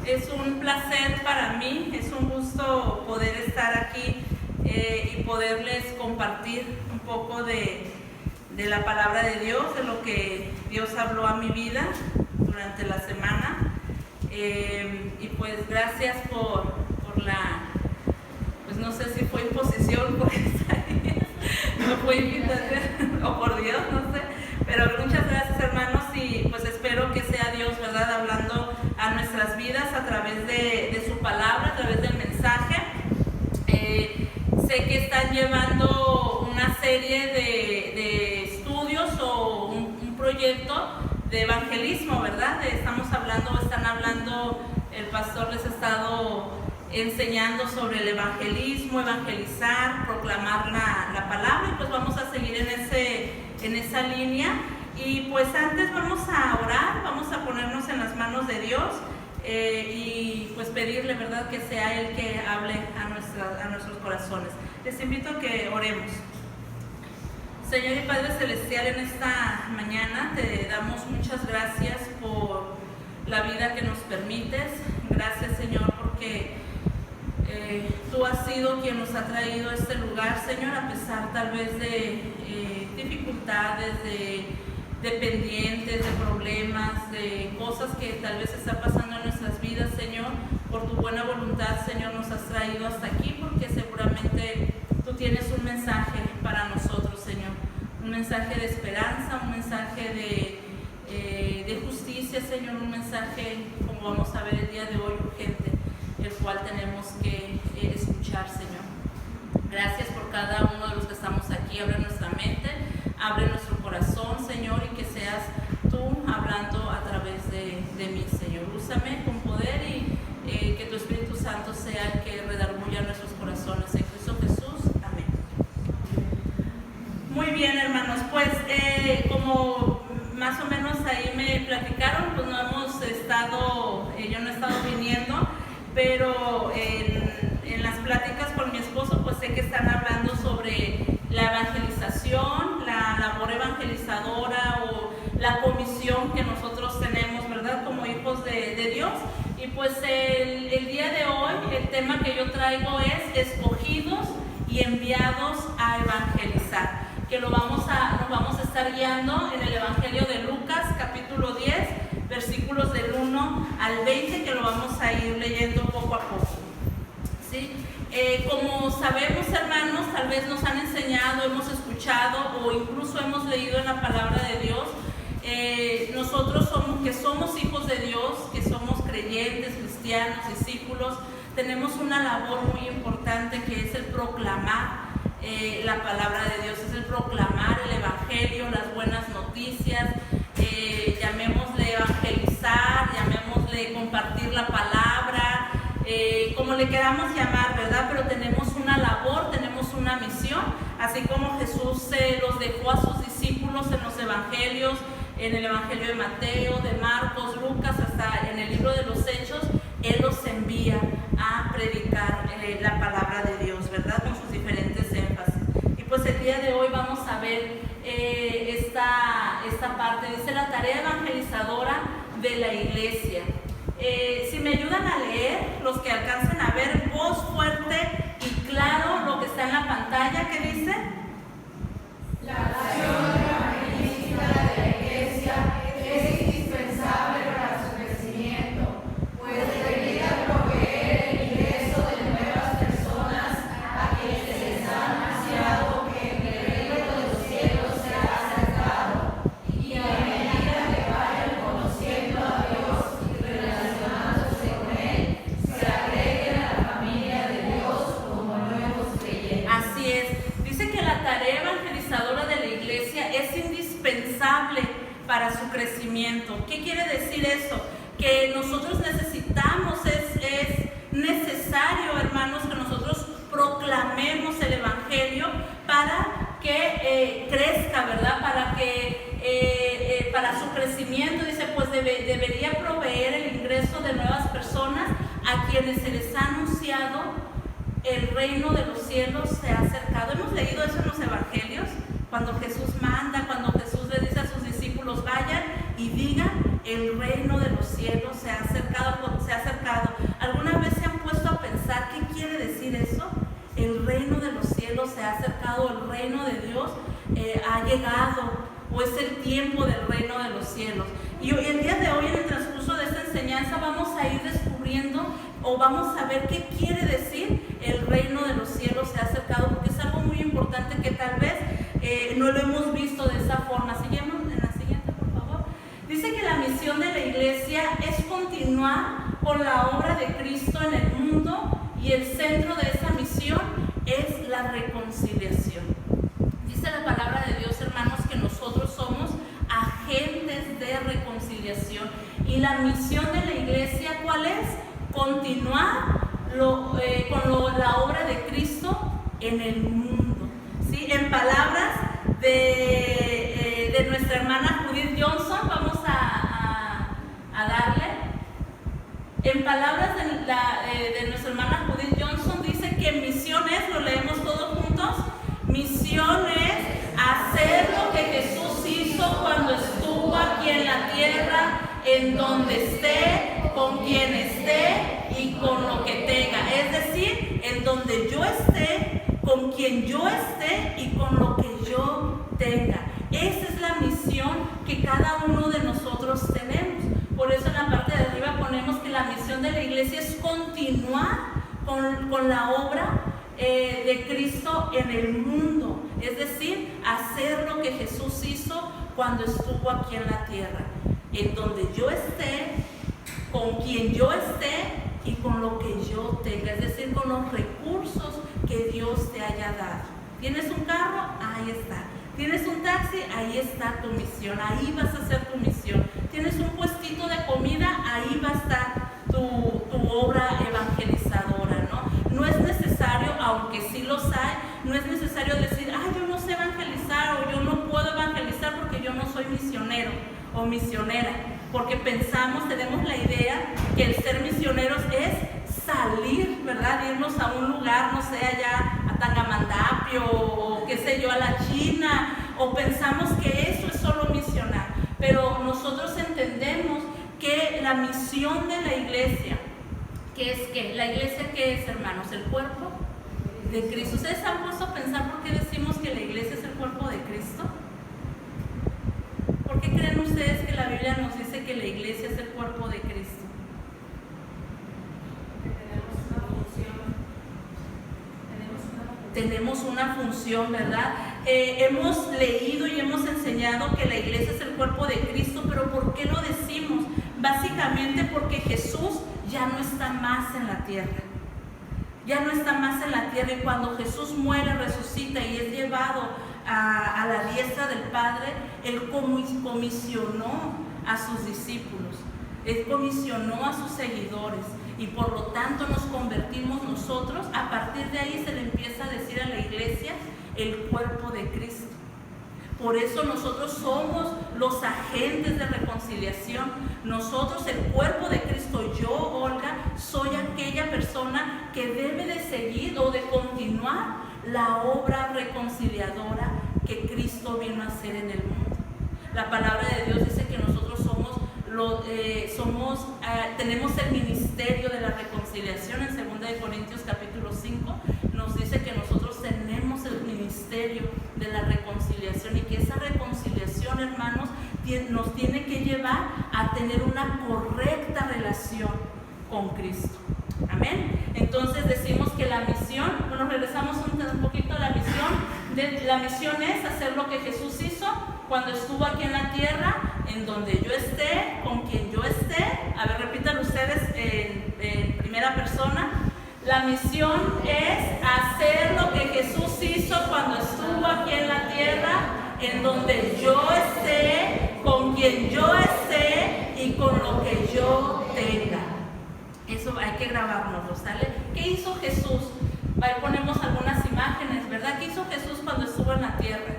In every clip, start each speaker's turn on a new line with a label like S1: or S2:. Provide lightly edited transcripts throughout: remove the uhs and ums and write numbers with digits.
S1: Es un placer para mí, es un gusto poder estar aquí y poderles compartir un poco de la palabra de Dios, de lo que Dios habló a mi vida durante la semana. Y pues gracias por la, pues no sé si fue imposición por estar ahí, no fue invitación o por Dios, no sé, pero muchas gracias, hermanos, y pues espero que sea Dios, ¿verdad?, hablando a nuestras vidas a través de su palabra, a través del mensaje. Sé que están llevando una serie de estudios o un proyecto de evangelismo, ¿verdad? Están hablando, el pastor les ha estado enseñando sobre el evangelismo, evangelizar, proclamar la palabra, y pues vamos a seguir en esa línea. Y pues antes vamos a orar, vamos a ponernos en las manos de Dios y pues pedirle, ¿verdad?, que sea Él que hable a nuestros corazones. Les invito a que oremos. Señor y Padre Celestial, en esta mañana te damos muchas gracias por la vida que nos permites. Gracias, Señor, porque tú has sido quien nos ha traído a este lugar, Señor, a pesar tal vez de dificultades, de pendientes, de problemas, de cosas que tal vez están pasando en nuestras vidas, Señor. Por tu buena voluntad, Señor, nos has traído hasta aquí, porque seguramente tú tienes un mensaje para nosotros, Señor. Un mensaje de esperanza, un mensaje de justicia, Señor, un mensaje, como vamos a ver el día de hoy, urgente, el cual tenemos que escuchar, Señor. Gracias por cada uno de los que estamos aquí. Abre nuestra mente, abre nuestro corazón, Señor, y que seas tú hablando a través de mí, Señor. Úsame con poder y que tu Espíritu Santo sea el que redarguya nuestros corazones. En Cristo Jesús. Amén. Muy bien, hermanos, pues como más o menos ahí me platicaron, pues no hemos estado, yo no he estado viniendo, pero en las pláticas con mi esposo, pues sé que están hablando sobre la evangelización, la labor evangelizadora o la comisión que nosotros tenemos, ¿verdad?, como hijos de Dios. Y pues el día de hoy, el tema que yo traigo es escogidos y enviados a evangelizar, que nos vamos a estar guiando en el Evangelio de Lucas, capítulo 10, versículos del 1 al 20, que lo vamos a ir leyendo poco a poco. ¿Sí? Como sabemos, hermanos, tal vez nos han enseñado, hemos escuchado o incluso hemos leído en la palabra de Dios, nosotros somos hijos de Dios, que somos creyentes, cristianos, discípulos, tenemos una labor muy importante, que es el proclamar la palabra de Dios, es el proclamar el evangelio, las buenas noticias, llamémosle evangelizar, llamémosle compartir la palabra, como le queramos llamar, ¿verdad? Pero tenemos una labor, tenemos una misión, así como Jesús los dejó a sus discípulos en los evangelios, en el evangelio de Mateo, de Marcos, Lucas, hasta en el libro de los Hechos. Él los envía a predicar la palabra de Dios, ¿verdad?, con sus diferentes énfasis. Y pues el día de hoy vamos a ver esta parte, dice la tarea evangelizadora de la iglesia. Si me ayudan a leer, los que alcancen a ver voz fuerte y claro lo que está en la pantalla, ¿qué dice?
S2: La acción evangelística de la iglesia es indispensable para su crecimiento, pues debería proveer el ingreso de nuevas personas a quienes se les ha anunciado que el reino de los cielos se ha acercado, y a medida que vayan conociendo a Dios y relacionándose con Él, se agreguen a la familia de Dios como nuevos creyentes.
S1: Así es. Dice que la tarea evangelizadora de la iglesia es indispensable para su crecimiento. ¿Qué quiere decir eso? Que nosotros necesitamos, es necesario, hermanos, que nosotros proclamemos el evangelio para que crezca, ¿verdad? Para su crecimiento, dice, pues debería proveer el ingreso de nuevas personas a quienes se les ha anunciado el reino de los cielos se ha acercado. Hemos leído eso en los evangelios, cuando Jesús manda, cuando Jesús le dice a sus discípulos, vayan y digan, el reino de los cielos se ha acercado llegado. ¿Alguna vez se han puesto a pensar qué quiere decir eso? El reino de los cielos se ha acercado, el reino de Dios ha llegado, o es el tiempo del reino de los cielos. Y hoy, el día de hoy, en el transcurso de esta enseñanza, vamos a ir descubriendo o vamos a ver qué quiere decir el reino de los cielos se ha acercado, porque es algo muy importante que tal vez no lo hemos visto de esa forma. Seguimos en la siguiente, por favor. Dice que la misión de la iglesia es continuar con la obra de Cristo en el mundo, y el centro de esa misión es la reconciliación. Dice la palabra de Dios, hermanos, que nosotros somos agentes de reconciliación. Y la misión de la iglesia, ¿cuál es? Continuar con la obra de Cristo en el mundo. ¿Sí? En palabras de nuestra hermana Judith Johnson, vamos a darle. En palabras de nuestra hermana Judith Johnson, dice que misión es, lo leemos todos juntos, misión es hacer lo que Jesús hizo cuando estuvo aquí en la tierra, en donde esté, con quien esté y con lo que tenga. Es decir, en donde yo esté, con quien yo esté y con lo que yo tenga. Esa es la misión que cada uno de nosotros tenemos. Por eso en la parte de arriba ponemos que la misión de la iglesia es continuar con la obra de Cristo en el mundo. Es decir, hacer lo que Jesús hizo cuando estuvo aquí en la tierra. En donde yo esté, con quien yo esté y con lo que yo tenga. Es decir, con los recursos que Dios te haya dado. ¿Tienes un carro? Ahí está. ¿Tienes un taxi? Ahí está tu misión. Ahí vas a hacer tu misión. ¿Tienes un puestito de comida? Ahí va a estar tu obra evangelizadora, ¿no? No es necesario, aunque sí los hay, no es necesario decir, yo no sé evangelizar, o yo no puedo evangelizar porque yo no soy misionero o misionera. Porque tenemos la idea que el ser misioneros es salir, ¿verdad? Irnos a un lugar, no sé, allá a Tangamandapio, o qué sé yo, a la China, o pensamos que eso es solo misionar. Pero nosotros entendemos que la misión de la iglesia, ¿qué es qué? ¿La iglesia qué es, hermanos? El cuerpo de Cristo. ¿Ustedes se han puesto a pensar por qué decimos que la iglesia es el cuerpo de Cristo? ¿Por qué creen ustedes que la Biblia nos dice que la iglesia es el cuerpo de Cristo? Tenemos una función, ¿verdad? Hemos leído y hemos enseñado que la iglesia es el cuerpo de Cristo, pero ¿por qué lo decimos? Básicamente porque Jesús ya no está más en la tierra. Ya no está más en la tierra, y cuando Jesús muere, resucita y es llevado a la diestra del Padre, Él comisionó a sus discípulos, Él comisionó a sus seguidores, y por lo tanto nos convertimos nosotros. A partir de ahí se le empieza a decir a la iglesia el cuerpo de Cristo. Por eso nosotros somos los agentes de reconciliación. Nosotros, el cuerpo de Cristo, yo, Olga, soy aquella persona que debe de seguir o de continuar la obra reconciliadora que Cristo vino a hacer en el mundo. La palabra de Dios dice que nosotros tenemos el ministerio de la reconciliación. En 2 Corintios capítulo 5 nos dice que nosotros tenemos el ministerio de la reconciliación, y que esa reconciliación, hermanos, nos tiene que llevar a tener una correcta relación con Cristo. Amén. Entonces decimos que la misión, regresamos un poquito a la misión. La misión es hacer lo que Jesús hizo cuando estuvo aquí en la tierra, en donde yo esté, con quien yo esté. A ver, repítanlo ustedes en primera persona. La misión es hacer lo que Jesús hizo cuando estuvo aquí en la tierra, en donde yo esté, con quien yo esté y con lo que yo tenga. Eso hay que grabárnoslo, ¿sale? ¿Qué hizo Jesús? Ahí ponemos algunas imágenes, ¿verdad? ¿Qué hizo Jesús cuando estuvo en la tierra?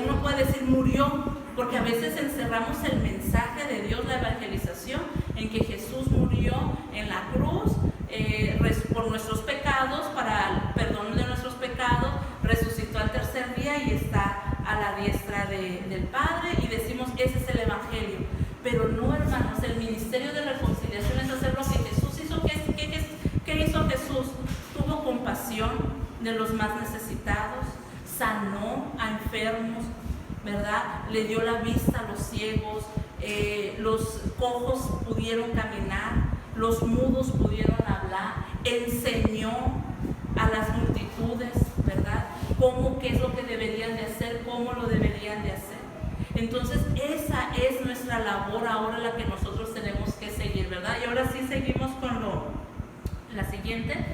S1: Uno puede decir murió, porque a veces encerramos el mensaje de Dios, la evangelización, en que Jesús murió en la cruz por nuestros pecados, para el perdón de nuestros pecados, resucitó al tercer día y está a la diestra del Padre, y decimos ese es el evangelio. Pero no, hermanos, el ministerio de reconciliación es hacer lo que Jesús hizo ¿Qué hizo Jesús? Tuvo compasión de los más necesitados, sanó a enfermos, ¿verdad? Le dio la vista a los ciegos, los cojos pudieron caminar, los mudos pudieron hablar, enseñó a las multitudes, ¿verdad? Qué es lo que deberían de hacer, cómo lo deberían de hacer. Entonces esa es nuestra labor ahora, la que nosotros tenemos que seguir, ¿verdad? Y ahora sí seguimos con la siguiente.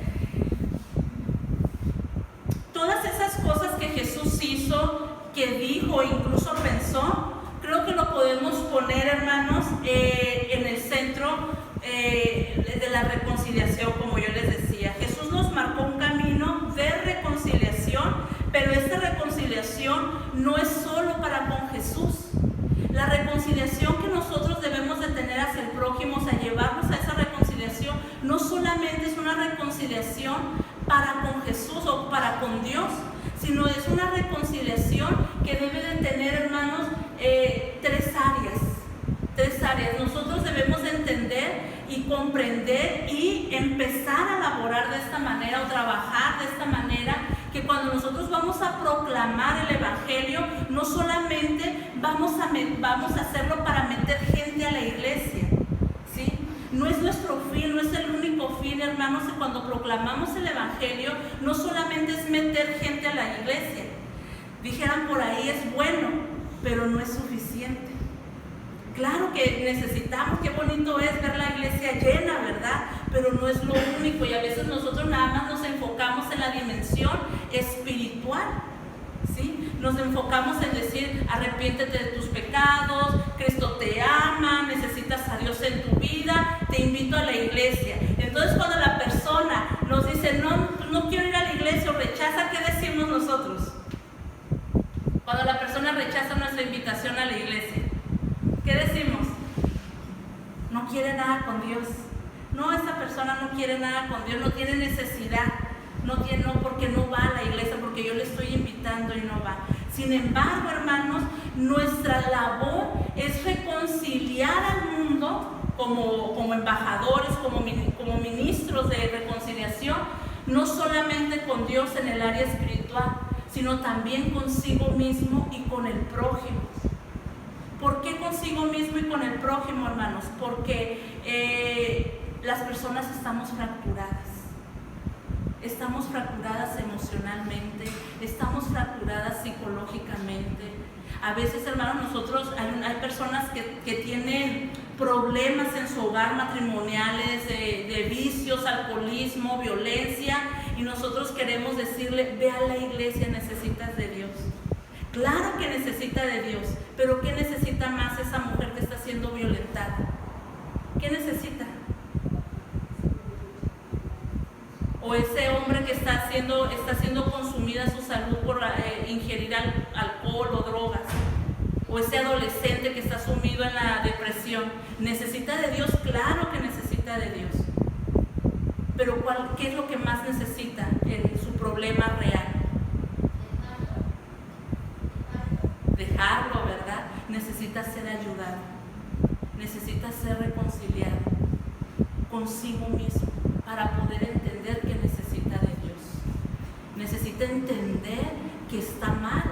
S1: Todas esas cosas que Jesús hizo, que dijo, incluso pensó, creo que lo podemos poner, hermanos, en el centro de la reconciliación, como yo les decía. Jesús nos marcó un camino de reconciliación, pero esta reconciliación no es solo para con Jesús. La reconciliación que nosotros debemos de tener hacia el prójimo, o sea, llevarnos a esa reconciliación, no solamente es una reconciliación para con Jesús o para con Dios, sino es una reconciliación que debe de tener, hermanos, tres áreas. Nosotros debemos de entender y comprender y empezar a laborar de esta manera o trabajar de esta manera, que cuando nosotros vamos a proclamar el Evangelio, no solamente vamos a hacerlo para meter gente a la iglesia, ¿sí? No es nuestro fin, no es el único fin, hermanos, que cuando proclamamos el Evangelio, no solamente es meter gente a la iglesia. Dijeran por ahí, es bueno, pero no es suficiente. Claro que necesitamos, qué bonito es ver la iglesia llena, ¿verdad? Pero no es lo único, y a veces nosotros nada más nos enfocamos en la dimensión espiritual, ¿sí? Nos enfocamos en decir, arrepiéntete de tus pecados, Cristo te ama, necesitas a Dios en tu vida, te invito a la iglesia. Entonces cuando la persona nos dice, no quiero ir a la iglesia, o rechaza, ¿qué decimos nosotros? Cuando la persona rechaza nuestra invitación a la iglesia, ¿qué decimos? No quiere nada con Dios. No, esa persona no quiere nada con Dios, no tiene necesidad. No, porque no va a la iglesia, porque yo le estoy invitando y no va. Sin embargo, hermanos, nuestra labor es reconciliar al mundo como embajadores, como ministros de reconciliación, no solamente con Dios en el área espiritual, sino también consigo mismo y con el prójimo. ¿Por qué consigo mismo y con el prójimo, hermanos? Porque las personas estamos fracturadas. Estamos fracturadas emocionalmente, estamos fracturadas psicológicamente. A veces, hermanos, nosotros hay personas que tienen problemas en su hogar, matrimoniales, de vicios, alcoholismo, violencia, y nosotros queremos decirle, ve a la iglesia, necesitas de Dios. Claro que necesita de Dios, pero ¿qué necesita más esa mujer que está siendo violentada? ¿Qué necesita? O ese hombre que está siendo consumida su salud por ingerir alcohol o drogas. O ese adolescente que está sumido en la depresión. ¿Necesita de Dios? Claro que necesita de Dios. Pero ¿qué es lo que más necesita en su problema real? Dejarlo, ¿verdad? Necesita ser ayudado, necesita ser reconciliado consigo mismo para poder entender que necesita de Dios. Necesita entender que está mal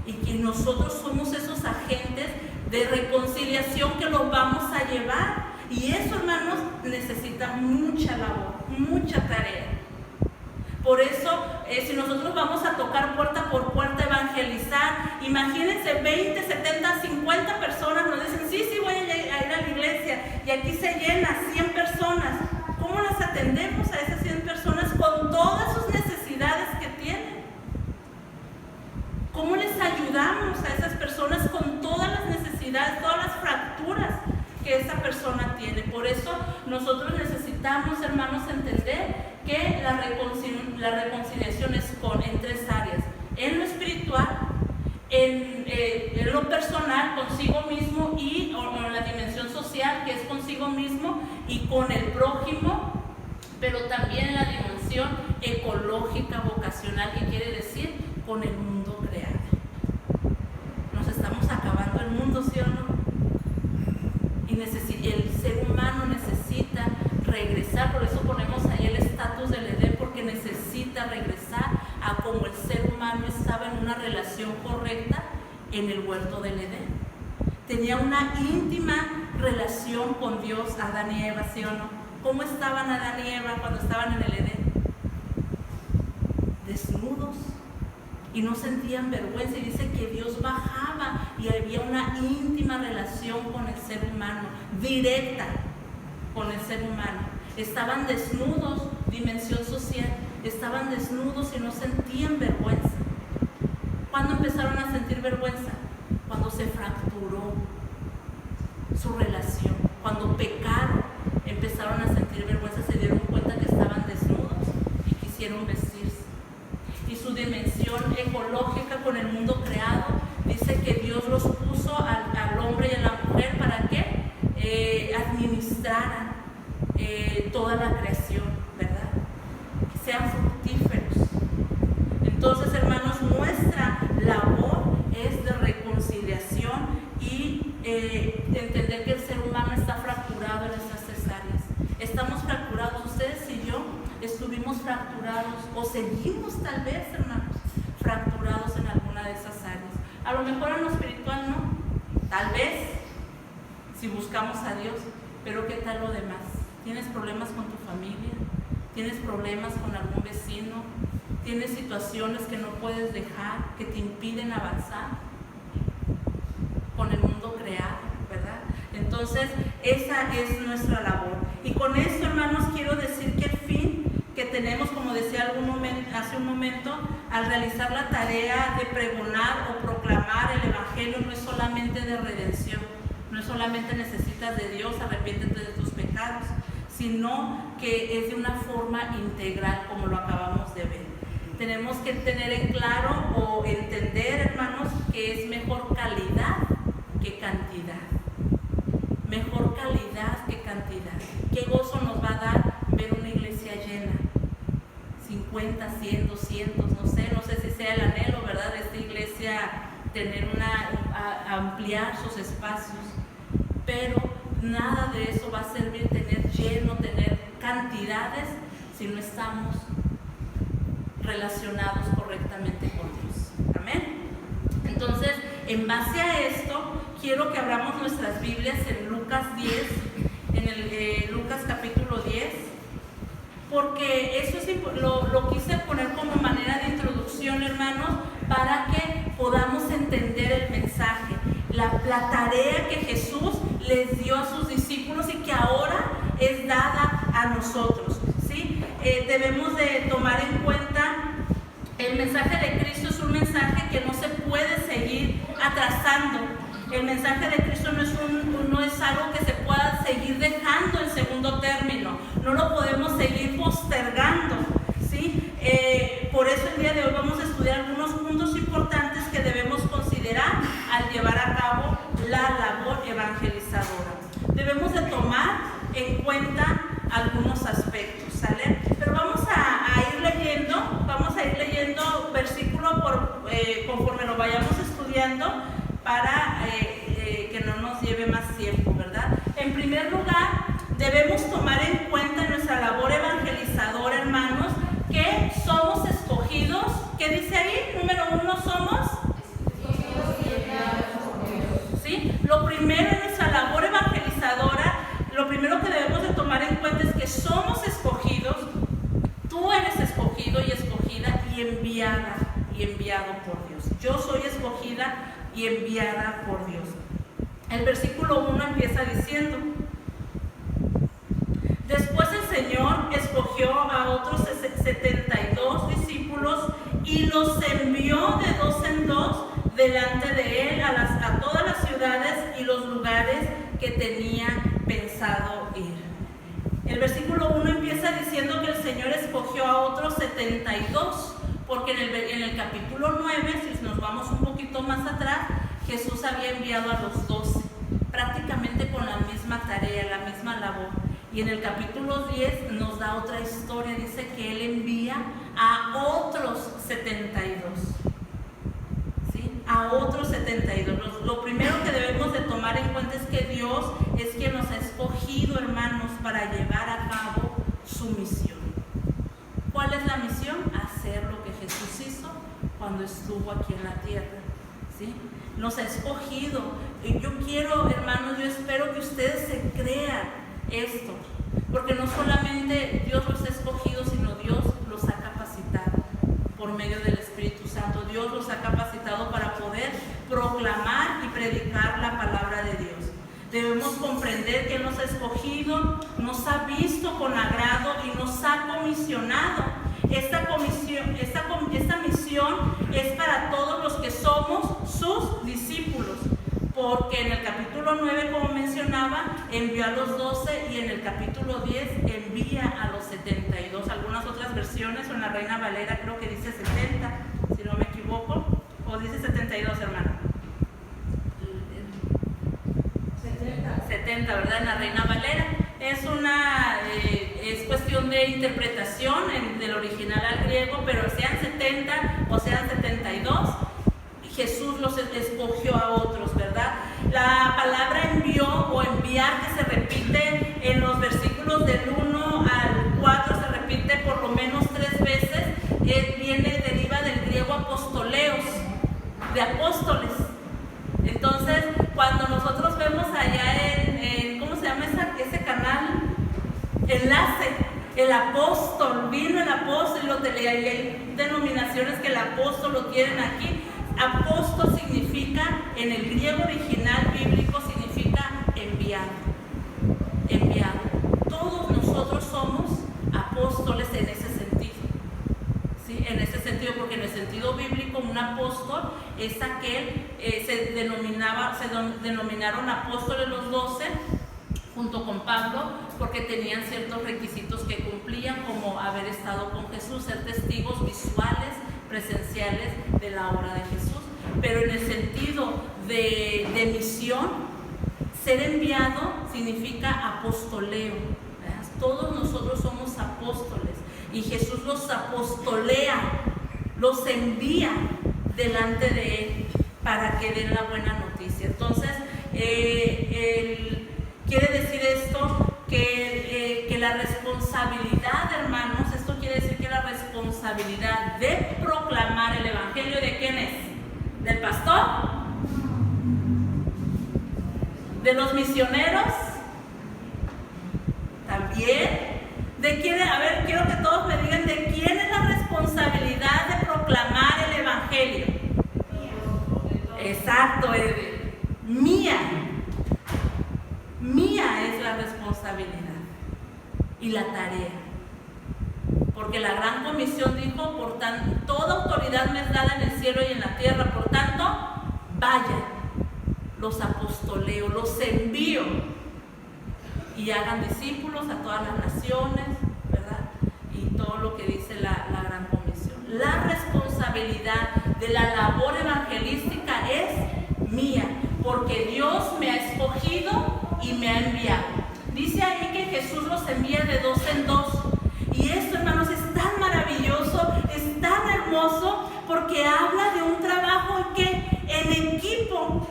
S1: y que nosotros somos esos agentes de reconciliación que los vamos a llevar. Y eso, hermanos, necesita mucha labor, mucha tarea. Por eso, si nosotros vamos a tocar puerta por puerta, evangelizar, imagínense 20, 70, 50 personas nos dicen, sí, voy a ir a la iglesia, y aquí se llena 100 personas. ¿Cómo las atendemos a esas 100 personas con todas sus necesidades que tienen? ¿Cómo les ayudamos a esas personas con todas las necesidades, todas las fracturas que esa persona tiene? Por eso nosotros necesitamos, hermanos, entender que la reconciliación es en tres áreas: en lo espiritual, en lo personal, consigo mismo, y en la dimensión social, que es consigo mismo y con el prójimo, pero también en la dimensión ecológica, vocacional, que quiere decir con el mundo creado. Nos estamos acabando el mundo, ¿sí o no? Y el ser humano necesita regresar. Por eso ponemos ahí el estatus del Edén, porque necesita regresar a como el ser humano estaba en una relación correcta en el huerto del Edén. Tenía una íntima relación con Dios, Adán y Eva, ¿sí o no? ¿Cómo estaban Adán y Eva cuando estaban en el Edén? Desnudos, y no sentían vergüenza, y dice que Dios bajaba y había una íntima relación con el ser humano, directa con el ser humano. Estaban desnudos, dimensión social, estaban desnudos y no sentían vergüenza. ¿Cuándo empezaron a sentir vergüenza? Cuando se fracturó su relación, cuando pecaron, empezaron a sentir vergüenza, se dieron cuenta que estaban desnudos y quisieron vestirse. Y su dimensión ecológica con el mundo creado, dice que Dios los puso al hombre y a la mujer para que administraran toda la creación, ¿verdad? Que sean fructíferos. Entonces, hermanos, nuestra labor es de reconciliación y entender que el ser humano está fracturado en estas tres áreas. Estamos fracturados, ustedes y yo estuvimos fracturados, o seguimos tal vez, hermanos, fracturados en alguna de esas áreas. A lo mejor en lo espiritual no, tal vez, si buscamos a Dios, pero ¿qué tal lo demás? ¿Tienes problemas con tu familia? ¿Tienes problemas con algún vecino? ¿Tienes situaciones que no puedes dejar, que te impiden avanzar con el mundo creado, verdad? Entonces, esa es nuestra labor. Y con esto, hermanos, quiero decir que el fin que tenemos, como decía hace un momento, al realizar la tarea de pregonar o proclamar el Evangelio, no es solamente de redención, no es solamente necesitas de Dios, arrepiéntete de tus pecados, sino que es de una forma integral, como lo acabamos de ver. Tenemos que tener en claro o entender, hermanos, que es mejor calidad que cantidad. Mejor calidad que cantidad. ¿Qué gozo nos va a dar ver una iglesia llena? 50, 100, 200, no sé si sea el anhelo, ¿verdad? De esta iglesia tener ampliar sus espacios, pero nada de eso va a servir tener lleno, tener cantidades, si no estamos relacionados correctamente con Dios. Amén. Entonces, en base a esto, quiero que abramos nuestras Biblias en Lucas 10, en el Lucas capítulo 10, porque eso es, lo quise poner como manera de introducción, hermanos, para que podamos entender el mensaje, la tarea que Jesús les dio a sus discípulos y que ahora es dada a nosotros, ¿sí? Debemos de tomar en cuenta el mensaje de Cristo. Es un mensaje que no se puede seguir atrasando. El mensaje de Cristo no es algo que se pueda seguir dejando en segundo término, no lo podemos seguir postergando, ¿sí? Por eso el día de hoy vamos a estudiar algunos puntos importantes que debemos considerar al llevar a cabo la labor evangelizadora. Debemos de tomar en cuenta algunos aspectos, ¿sale? Pero vamos a ir leyendo versículo conforme lo vayamos estudiando, para que no nos lleve más tiempo, ¿verdad? En primer lugar, debemos tomar en cuenta en nuestra labor evangelizadora, hermanos, que somos escogidos. ¿Qué dice ahí? Número 1, somos escogidos y enviados por Dios. ¿Sí? Lo primero en nuestra labor evangelizadora, lo primero que debemos de tomar en cuenta es que somos escogidos. Tú eres escogido y escogida y enviada y enviado por Dios. Yo soy escogida y enviada por Dios. El versículo 1 empieza diciendo: después el Señor escogió a otros 72 discípulos y los envió de dos en dos delante de él a todas las ciudades y los lugares que tenía pensado ir. El versículo 1 empieza diciendo que el Señor escogió a otros 72, porque en el capítulo 9, si nos vamos un poquito más atrás, Jesús había enviado a los 12, prácticamente con la misma tarea, la misma labor. Y en el capítulo 10 nos da otra historia, dice que Él envía a otros 72. ¿Sí? A otros 72. Lo primero que debemos de tomar en cuenta es que Dios es quien nos ha escogido, hermanos, para llevar a cabo estuvo aquí en la tierra, ¿sí? Nos ha escogido. Y yo quiero, hermanos, yo espero que ustedes se crean esto, porque no solamente Dios los ha escogido, sino Dios los ha capacitado por medio del Espíritu Santo. Dios los ha capacitado para poder proclamar y predicar la palabra de Dios. Debemos comprender que Él nos ha escogido, nos ha visto con agrado y nos ha comisionado. Esta misión es para todos los que somos sus discípulos, porque en el capítulo 9, como mencionaba, envió a los 12 y en el capítulo 10 envía a los 72. Algunas otras versiones, o en la Reina Valera creo que dice 70, si no me equivoco, o dice 72, hermano. 70, ¿verdad? En la Reina Valera. Es cuestión de interpretación del original al griego, pero sean 70 o sean 72, Jesús los escogió a otros, ¿verdad? La palabra envió o enviar, que se repite en los versículos del 1 al 4, se repite por lo menos 3 veces, deriva del griego apostoleos, de apóstoles. Entonces, cuando nosotros vemos allá en ¿cómo se llama ese canal? Enlace, el apóstol, vino el apóstol, y hay denominaciones que el apóstol lo tienen aquí. Apóstol significa, en el griego original bíblico, significa enviado. Enviado. Todos nosotros somos apóstoles en ese sentido. ¿Sí? En ese sentido, porque en el sentido bíblico, un apóstol es aquel, se denominaron apóstoles los 12, junto con Pablo, porque tenían ciertos requisitos que cumplían, como haber estado con Jesús, ser testigos visuales, presenciales de la obra de Jesús. Pero en el sentido de misión, ser enviado significa apostoleo, ¿verdad? Todos nosotros somos apóstoles y Jesús los apostolea, los envía delante de Él para que den la buena noticia. Entonces, quiere decir esto que la responsabilidad, hermanos, esto quiere decir que la responsabilidad de proclamar el evangelio, ¿de quién es? ¿Del pastor? ¿De los misioneros? ¿También? ¿De quién? A ver, quiero que todos me digan, ¿de quién es la responsabilidad de proclamar el evangelio? Exacto, mía. Mía es la responsabilidad y la tarea, porque la gran comisión dijo: por tanto, toda autoridad me es dada en el cielo y en la tierra, por tanto, vayan, los apostoleo, los envío y hagan discípulos a todas las naciones, ¿verdad? Y todo lo que dice la gran comisión. La responsabilidad de la labor evangelística es mía, porque Dios me ha escogido y me ha enviado. Dice ahí que Jesús los envía de 2 en 2. Y esto, hermanos, es tan maravilloso, es tan hermoso, porque habla de un trabajo en equipo.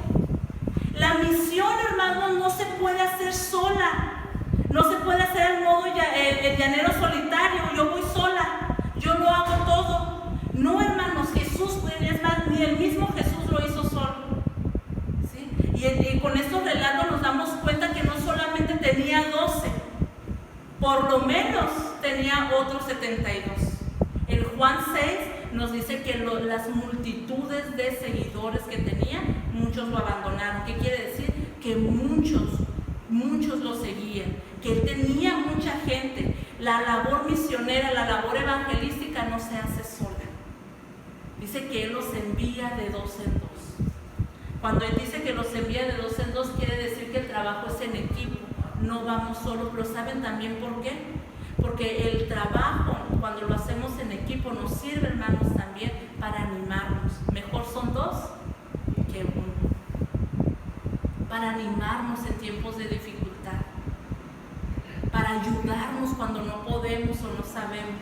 S1: La misión, hermanos, no se puede hacer sola. No se puede hacer el modo el llanero solitario. Yo voy sola, yo lo hago todo. No, hermanos, Jesús, es más, ni el mismo Jesús lo hizo solo. Y con estos relatos nos damos cuenta que no solamente tenía 12, por lo menos tenía otros 72. En Juan 6 nos dice que las multitudes de seguidores que tenía, muchos lo abandonaron. ¿Qué quiere decir? Que muchos lo seguían, que él tenía mucha gente. La labor misionera, la labor evangelística no se hace sola. Dice que él los envía de 2 en 2. Cuando él dice que los envía de 2 en 2, quiere decir que el trabajo es en equipo, no vamos solos. Pero ¿saben también por qué? Porque el trabajo, cuando lo hacemos en equipo, nos sirve, hermanos, también para animarnos. Mejor son 2 que 1. Para animarnos en tiempos de dificultad, para ayudarnos cuando no podemos o no sabemos,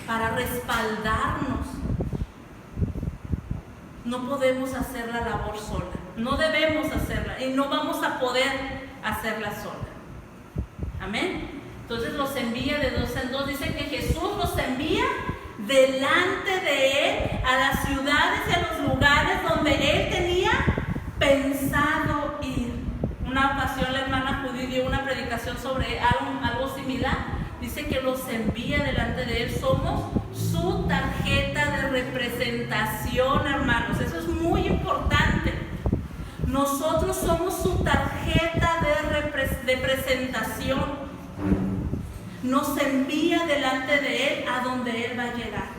S1: para respaldarnos. No podemos hacer la labor sola, no debemos hacerla y no vamos a poder hacerla sola. Amén. Entonces los envía de 2 en 2. Dice que Jesús los envía delante de él a las ciudades y a los lugares donde él tenía pensado ir. Una ocasión la hermana Judy dio una predicación sobre algo similar. Dice que los envía delante de él. Somos su tarjeta de representación, hermanos. Eso es muy importante. Nosotros somos su tarjeta de presentación. Nos envía delante de él a donde él va a llegar.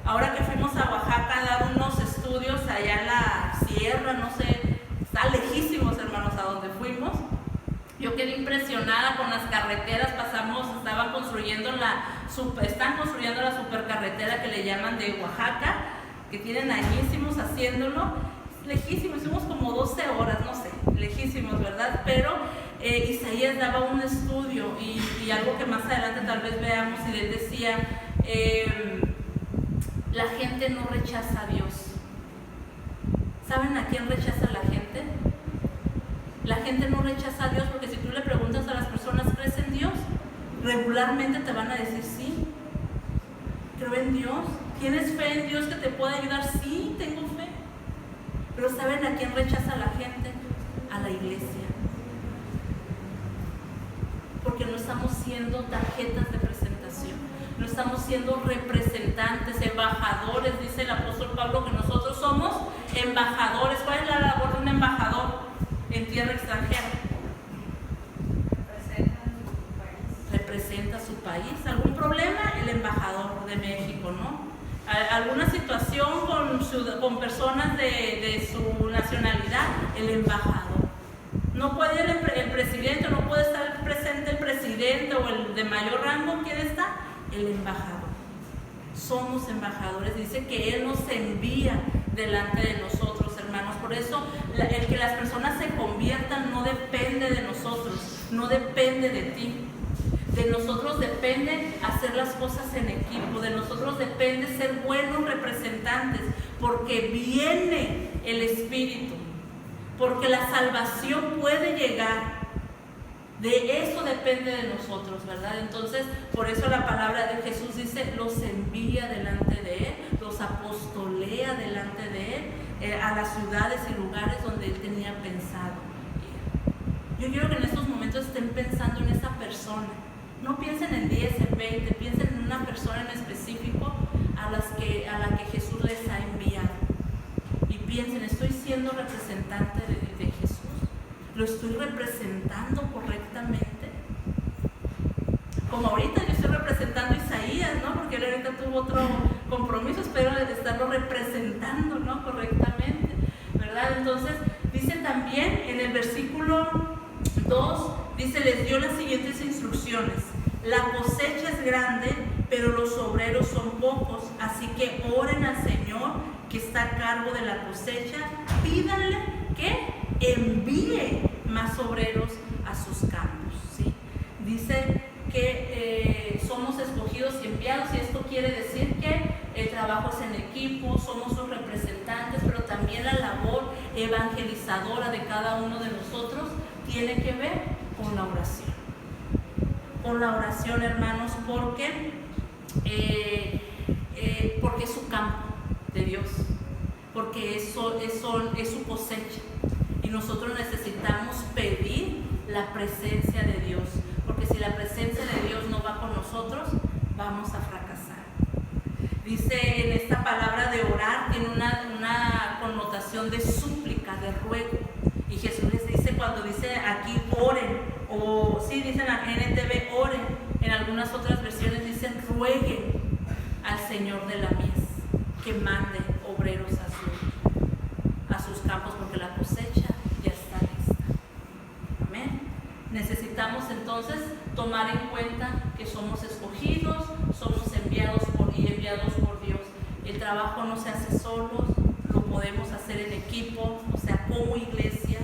S1: Ahora que fuimos a Oaxaca a dar unos estudios allá en la sierra, no sé, está lejísimos, hermanos, a donde fuimos. Yo quedé impresionada con las carreteras. Están construyendo la supercarretera que le llaman de Oaxaca, que tienen añísimos haciéndolo. Lejísimos, hicimos como 12 horas, no sé, lejísimos, ¿verdad? Pero Isaías daba un estudio y algo que más adelante tal vez veamos, y él decía, la gente no rechaza a Dios. ¿Saben a quién rechaza la gente? La gente no rechaza a Dios porque si tú le preguntas a las personas, ¿crees en Dios? Regularmente te van a decir sí. ¿Creo en Dios? ¿Tienes fe en Dios que te pueda ayudar? Sí, tengo fe. Pero ¿saben a quién rechaza la gente? A la iglesia. Porque no estamos siendo tarjetas de presentación. No estamos siendo representantes, embajadores. Dice el apóstol Pablo que nosotros somos embajadores. ¿Cuál es la labor de un embajador en tierra extranjera? Representa su país. ¿Algún problema? El embajador de México, ¿no? ¿Alguna situación con personas de su nacionalidad? El embajador. No puede ir el presidente, no puede estar presente el presidente o el de mayor rango. ¿Quién está? El embajador. Somos embajadores. Dice que Él nos envía delante de nosotros, hermanos. Por eso el que las personas se conviertan no depende de nosotros, no depende de ti. De nosotros depende hacer las cosas en equipo, de nosotros depende ser buenos representantes, porque viene el Espíritu, porque la salvación puede llegar. De eso depende de nosotros, ¿verdad? Entonces, por eso la palabra de Jesús dice, los envía delante de Él, los apostolea delante de Él, a las ciudades y lugares donde Él tenía pensado ir. Yo quiero que en estos momentos estén pensando en esa persona. No piensen en 10, en 20, piensen en una persona en específico a la que Jesús les ha enviado. Y piensen, ¿estoy siendo representante de Jesús? ¿Lo estoy representando correctamente? Como ahorita yo estoy representando a Isaías, ¿no? Porque él ahorita tuvo otro compromiso, espero de estarlo representando, ¿no? Correctamente, ¿verdad? Entonces, dice también en el versículo 2, dice, les dio las siguientes instrucciones. La cosecha es grande, pero los obreros son pocos, así que oren al Señor que está a cargo de la cosecha, pídanle que envíe más obreros a sus campos, ¿sí? Dice que somos escogidos y enviados, y esto quiere decir que el trabajo es en equipo, somos sus representantes, pero también la labor evangelizadora de cada uno de nosotros tiene que ver con la oración. Con la oración, hermanos, porque es su campo de Dios, porque eso es su cosecha, y nosotros necesitamos pedir la presencia de Dios, porque si la presencia de Dios no va con nosotros, vamos a fracasar. Dice en esta palabra de orar, tiene una connotación de súplica, de ruego, y Jesús les dice, cuando dice aquí oren, o sí dicen a NTV oren, en algunas otras versiones dicen rueguen al Señor de la mies que mande obreros a sus campos, porque la cosecha ya está lista. Amén. Necesitamos entonces tomar en cuenta que somos escogidos, somos enviados por Dios. El trabajo no se hace solos, lo podemos hacer en equipo, o sea, como iglesia.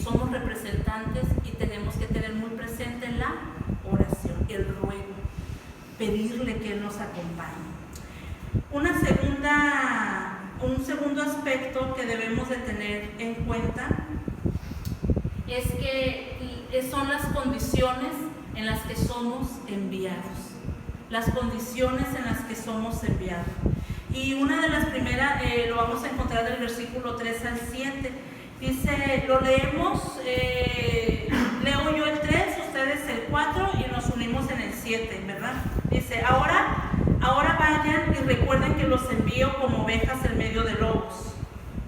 S1: Somos representantes y tenemos que tener muy presente la oración, el ruego, pedirle que Él nos acompañe. Un segundo aspecto que debemos de tener en cuenta es que son las condiciones en las que somos enviados. las condiciones en las que somos enviados. Y una de las primeras lo vamos a encontrar del versículo 3 al 7. Dice, lo leemos, leo yo el 3, ustedes el 4 y nos unimos en el 7, ¿verdad? Dice, ahora vayan y recuerden que los envío como ovejas en medio de lobos.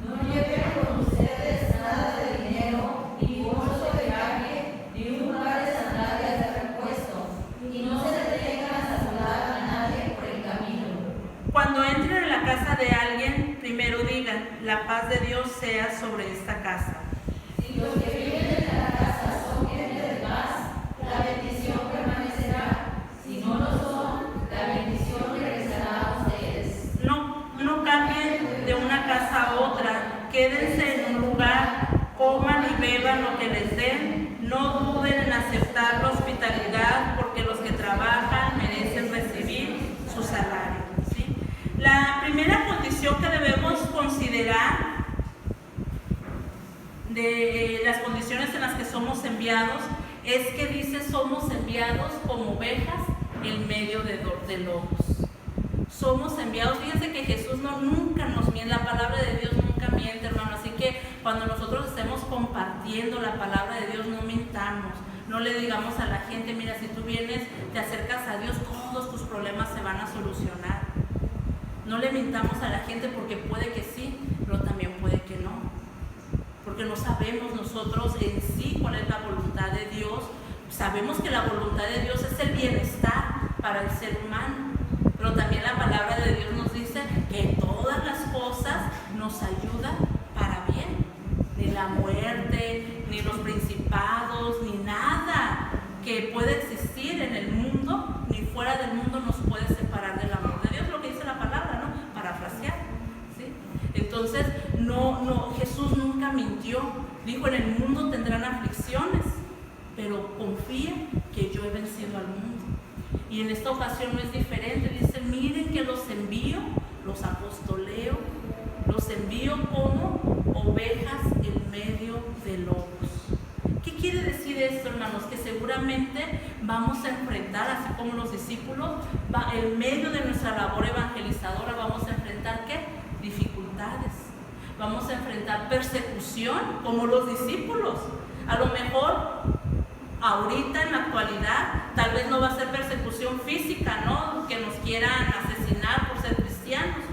S2: No lleven con ustedes nada de dinero, ni bolso de viaje, ni un par de sandalias de repuesto, y no se detengan a saludar a nadie por el camino.
S1: Cuando entren en la casa de alguien, primero digan, la paz de Dios sea sobre esta casa.
S2: Si los que viven en la casa son gente de paz, la bendición permanecerá. Si no lo son, la bendición regresará a ustedes.
S1: No cambien de una casa a otra, quédense en un lugar, coman y beban lo que les den, no duden en aceptar la hospitalidad, porque los que trabajan merecen recibir su salario. ¿Sí? La primera condición que debemos considerar de las condiciones en las que somos enviados es que dice somos enviados como ovejas en medio de lobos. Somos enviados, fíjense que Jesús nunca nos miente, la palabra de Dios nunca miente, hermano, así que cuando nosotros estemos compartiendo la palabra de Dios no mintamos, no le digamos a la gente, mira, si tú vienes, te acercas a Dios, todos tus problemas se van a solucionar. No le mintamos a la gente porque puede que sí, pero también puede que no, porque no sabemos nosotros en sí cuál es la voluntad de Dios. Sabemos que la voluntad de Dios es el bienestar para el ser humano, pero también la palabra de Dios nos dice que todas las cosas nos ayudan para bien. Ni la muerte, ni los principados, ni nada que pueda existir en el mundo, ni fuera del mundo nos puede separar del amor de Dios, lo que dice la palabra, ¿no? Parafrasear, ¿sí? Entonces, Jesús nunca mintió. Dijo, en el mundo tendrán aflicciones, pero confíen que yo he vencido al mundo. Y en esta ocasión no es diferente. Dice, miren que los envío, los apostoleo, los envío como ovejas en medio de lobos. ¿Qué quiere decir esto, hermanos? Que seguramente vamos a enfrentar, así como los discípulos, en medio de nuestra labor evangelizadora, vamos a enfrentar ¿qué? Dificultades. Vamos a enfrentar persecución, como los discípulos. A lo mejor ahorita en la actualidad tal vez no va a ser persecución física, ¿no? Que nos quieran asesinar por ser cristianos,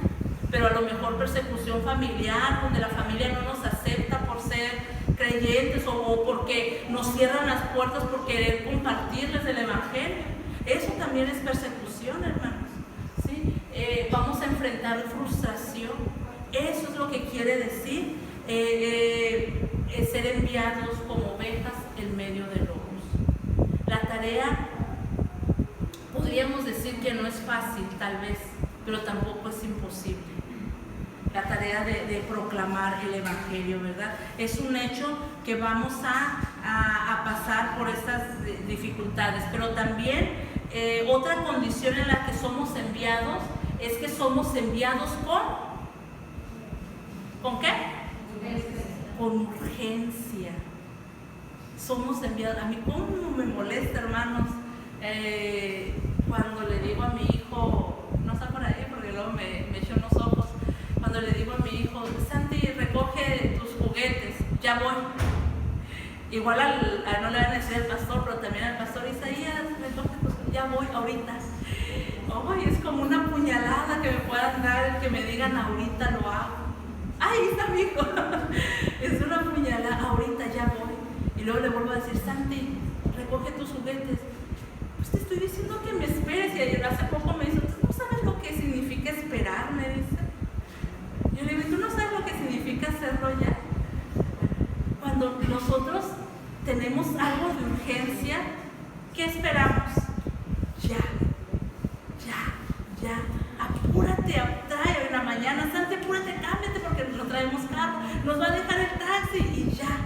S1: pero a lo mejor persecución familiar, donde la familia no nos acepta por ser creyentes o porque nos cierran las puertas por querer compartirles el evangelio. Eso también es persecución, hermanos, ¿sí? Vamos a enfrentar frustración. Eso es lo que quiere decir ser enviados como ovejas en medio de lobos. La tarea, podríamos decir que no es fácil, tal vez, pero tampoco es imposible. La tarea de proclamar el evangelio, ¿verdad? Es un hecho que vamos a pasar por estas dificultades, pero también otra condición en la que somos enviados es que somos enviados ¿con qué? Con urgencia. Somos enviados. A mí cómo me molesta, hermanos, cuando le digo a mi hijo, no está por ahí porque luego me echo los ojos, cuando le digo a mi hijo, Santi, recoge tus juguetes, ya voy. Igual no le van a decir al pastor, pero también al pastor, Isaías, recoge tus juguetes, ya voy ahorita. Es como una puñalada que me puedan dar, que me digan ahorita lo hago. ¡Ay, está mi hijo! Es una puñalada, ahorita ya voy. Y luego le vuelvo a decir, Santi, recoge tus juguetes. Pues te estoy diciendo que me esperes. Y ayer hace poco me dice, ¿tú no sabes lo que significa esperar? Me dice. Yo le digo, ¿tú no sabes lo que significa hacerlo ya? Cuando nosotros tenemos algo de urgencia, ¿qué esperamos? Ya. Apúrate, trae en la mañana, Santi, apúrate, cámbiate porque no traemos carro, nos va a dejar el taxi y ya.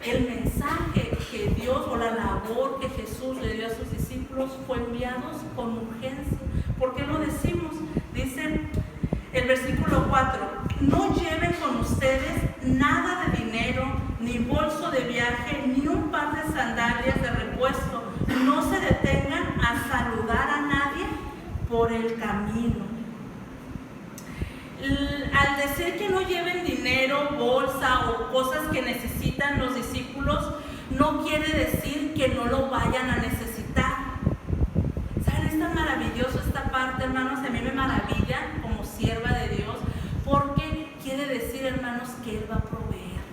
S1: El mensaje que Dios o la labor que Jesús le dio a sus discípulos fue enviados con urgencia. ¿Por qué lo decimos? Dice el versículo 4, no lleven con ustedes nada de dinero, ni bolso de viaje, ni un par de sandalias de repuesto. No se detengan a saludar por el camino. Al decir que no lleven dinero, bolsa o cosas que necesitan los discípulos, no quiere decir que no lo vayan a necesitar. ¿Saben? Está maravilloso esta parte, hermanos. A mí me maravilla como sierva de Dios, porque quiere decir, hermanos, que Él va a proveer.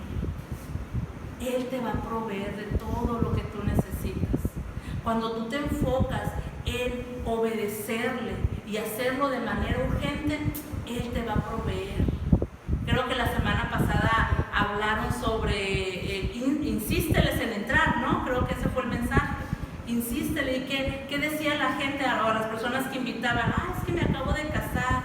S1: Él te va a proveer de todo lo que tú necesitas. Cuando tú te enfocas en obedecerle y hacerlo de manera urgente, Él te va a proveer. Creo que la semana pasada hablaron sobre insísteles en entrar, ¿no? Creo que ese fue el mensaje. Insístele. ¿Y qué decía la gente a las personas que invitaban? Es que me acabo de casar.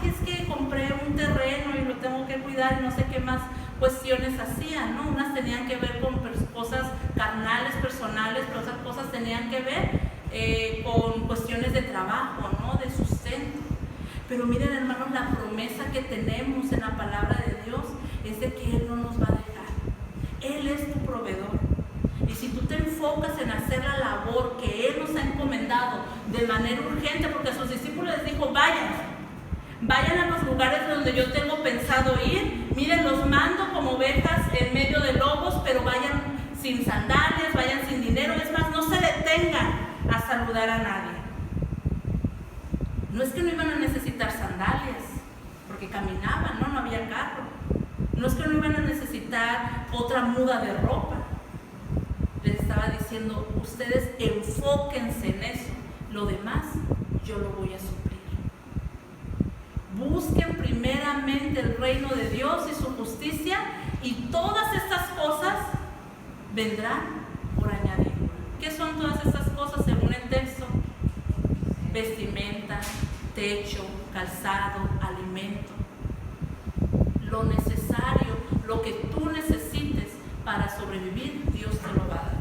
S1: Es que compré un terreno y lo tengo que cuidar y no sé qué más cuestiones hacían, ¿no? Unas tenían que ver con cosas carnales, personales, pero otras cosas tenían que ver con cuestiones de trabajo, ¿no? De sustento. Pero miren, hermanos, la promesa que tenemos en la palabra de Dios es de que Él no nos va a dejar. Él es tu proveedor. Y si tú te enfocas en hacer la labor que Él nos ha encomendado de manera urgente, porque a sus discípulos les dijo, vayan a los lugares donde yo tengo pensado ir, miren, los mando como ovejas en medio de lobos, pero vayan sin sandalias, vayan sin dinero, es más, no se detengan a saludar a nadie. No es que no iban a necesitar sandalias, porque caminaban, no había carro. No es que no iban a necesitar otra muda de ropa. Les estaba diciendo, ustedes enfóquense en eso, lo demás yo lo voy a suplir. Busquen primeramente el reino de Dios y su justicia, y todas estas cosas vendrán por añadidura. ¿Qué son todas estas cosas según el texto? Vestimenta, techo, calzado, alimento. Lo necesario, lo que tú necesites para sobrevivir, Dios te lo va a dar.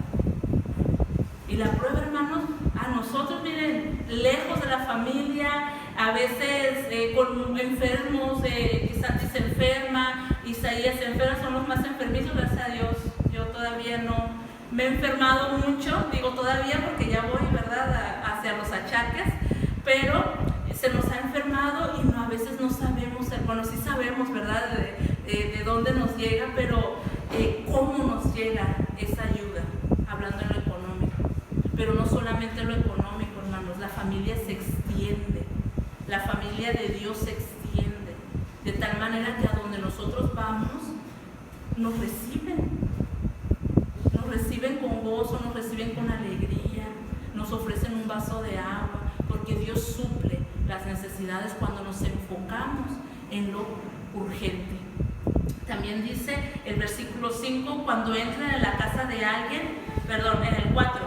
S1: Y la prueba, hermanos, a nosotros, miren, lejos de la familia, a veces con enfermos, quizás se enferma, Isaías se enferma, son los más enfermizos, gracias a Dios. Yo todavía no me he enfermado mucho, digo todavía porque ya voy, ¿verdad?, hacia los achaques, pero se nos ha enfermado y a veces no sabemos, bueno, sí sabemos, ¿verdad?, de dónde nos llega, pero cómo nos llega esa ayuda, hablando en lo económico. Pero no solamente lo económico, hermanos, la familia se extiende, la familia de Dios se extiende, de tal manera que a donde nosotros vamos, nos reciben con gozo, nos reciben con alegría, nos ofrecen un vaso de agua, porque Dios suple las necesidades cuando nos enfocamos en lo urgente. También dice el versículo 5, cuando entran en la casa de alguien, en el 4.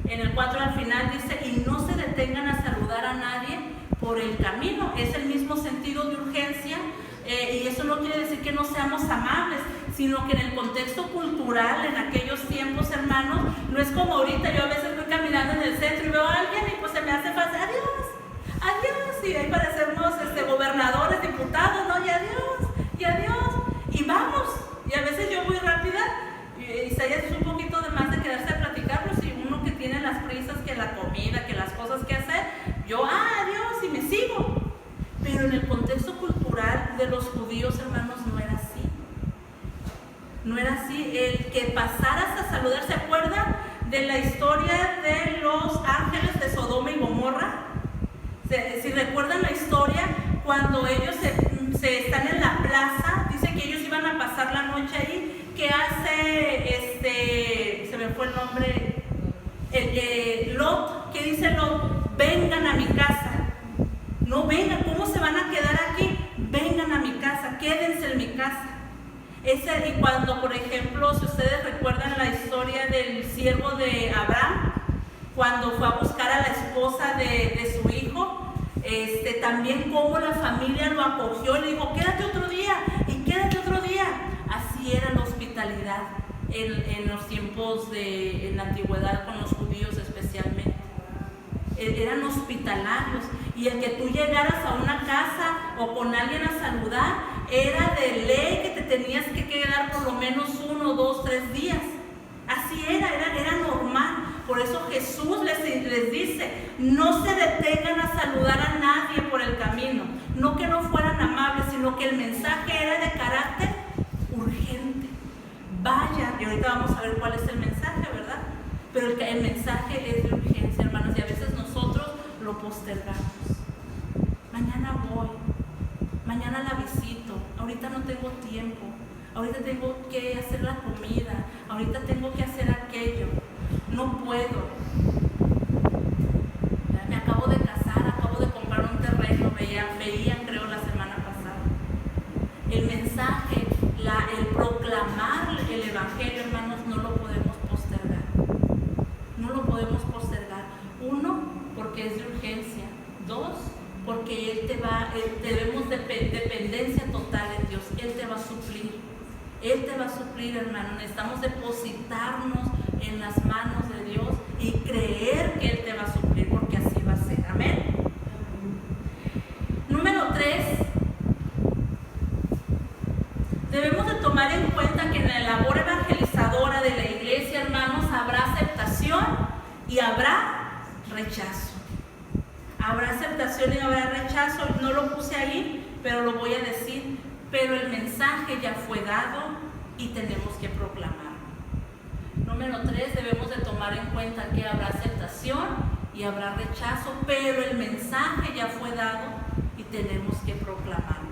S1: En el 4 al final dice, y no se detengan a saludar a nadie por el camino. Es el mismo sentido de urgencia, y eso no quiere decir que no seamos amables, sino que en el contexto cultural, en aquellos tiempos, hermanos, no es como ahorita. Yo a veces voy caminando en el centro y veo a alguien y pues se me hace fácil, adiós, y ahí parecemos gobernadores, diputados, ¿no? Y adiós, y vamos. Y a veces yo voy rápida, y Isaías es un poquito de más de quedarse a platicar, pero si uno que tiene las prisas, que la comida, que las cosas que hacer, yo, adiós, y me sigo. Pero en el contexto cultural de los judíos, hermanos, no era así. No era así. El que pasaras a saludar, ¿se acuerdan de la historia de los ángeles de Sodoma y Gomorra? Si recuerdan la historia, cuando ellos se están en la plaza, dice que ellos iban a pasar la noche ahí. ¿Qué hace, se me fue el nombre, Lot? ¿Qué dice Lot? Vengan a mi casa. No vengan, ¿cómo se van a quedar aquí? Vengan a mi casa, quédense en mi casa. Y cuando, por ejemplo, si ustedes recuerdan la historia del siervo de Abraham, cuando fue a buscar a la esposa de su hijo, también como la familia lo acogió y le dijo, quédate otro día, y quédate otro día. Así era la hospitalidad en los tiempos en la antigüedad, con los judíos especialmente. Eran hospitalarios, y el que tú llegaras a una casa o con alguien a saludar, era de ley que te tenías que quedar por lo menos 1, 2, 3 días. Así era normal, Por eso Jesús les dice, no se detengan a saludar a nadie por el camino. No que no fueran amables, sino que el mensaje era de carácter urgente. Vayan, y ahorita vamos a ver cuál es el mensaje, ¿verdad? Pero el mensaje es de urgencia, hermanos, y a veces nosotros lo postergamos. Mañana voy, mañana la visito, ahorita no tengo tiempo, ahorita tengo que hacer la comida, ahorita tengo que hacer aquello, no puedo. Me acabo de casar, acabo de comprar un terreno, veían creo la semana pasada. El mensaje, el proclamar el evangelio, hermanos, no lo podemos postergar. No lo podemos postergar. Uno, porque es de urgencia. Dos, porque debemos dependencia total en Dios. Él te va a suplir. Él te va a suplir, hermano. Necesitamos depositarnos en las manos de Dios y creer que Él te va a suplir, porque así va a ser. Amén. Número 3. Debemos de tomar en cuenta que en la labor evangelizadora de la iglesia, hermanos, habrá aceptación y habrá rechazo. Habrá aceptación y habrá rechazo. No lo puse ahí, pero lo voy a decir. Pero el mensaje ya fue dado y tenemos que proclamarlo. Número 3, debemos de tomar en cuenta que habrá aceptación y habrá rechazo, pero el mensaje ya fue dado y tenemos que proclamarlo.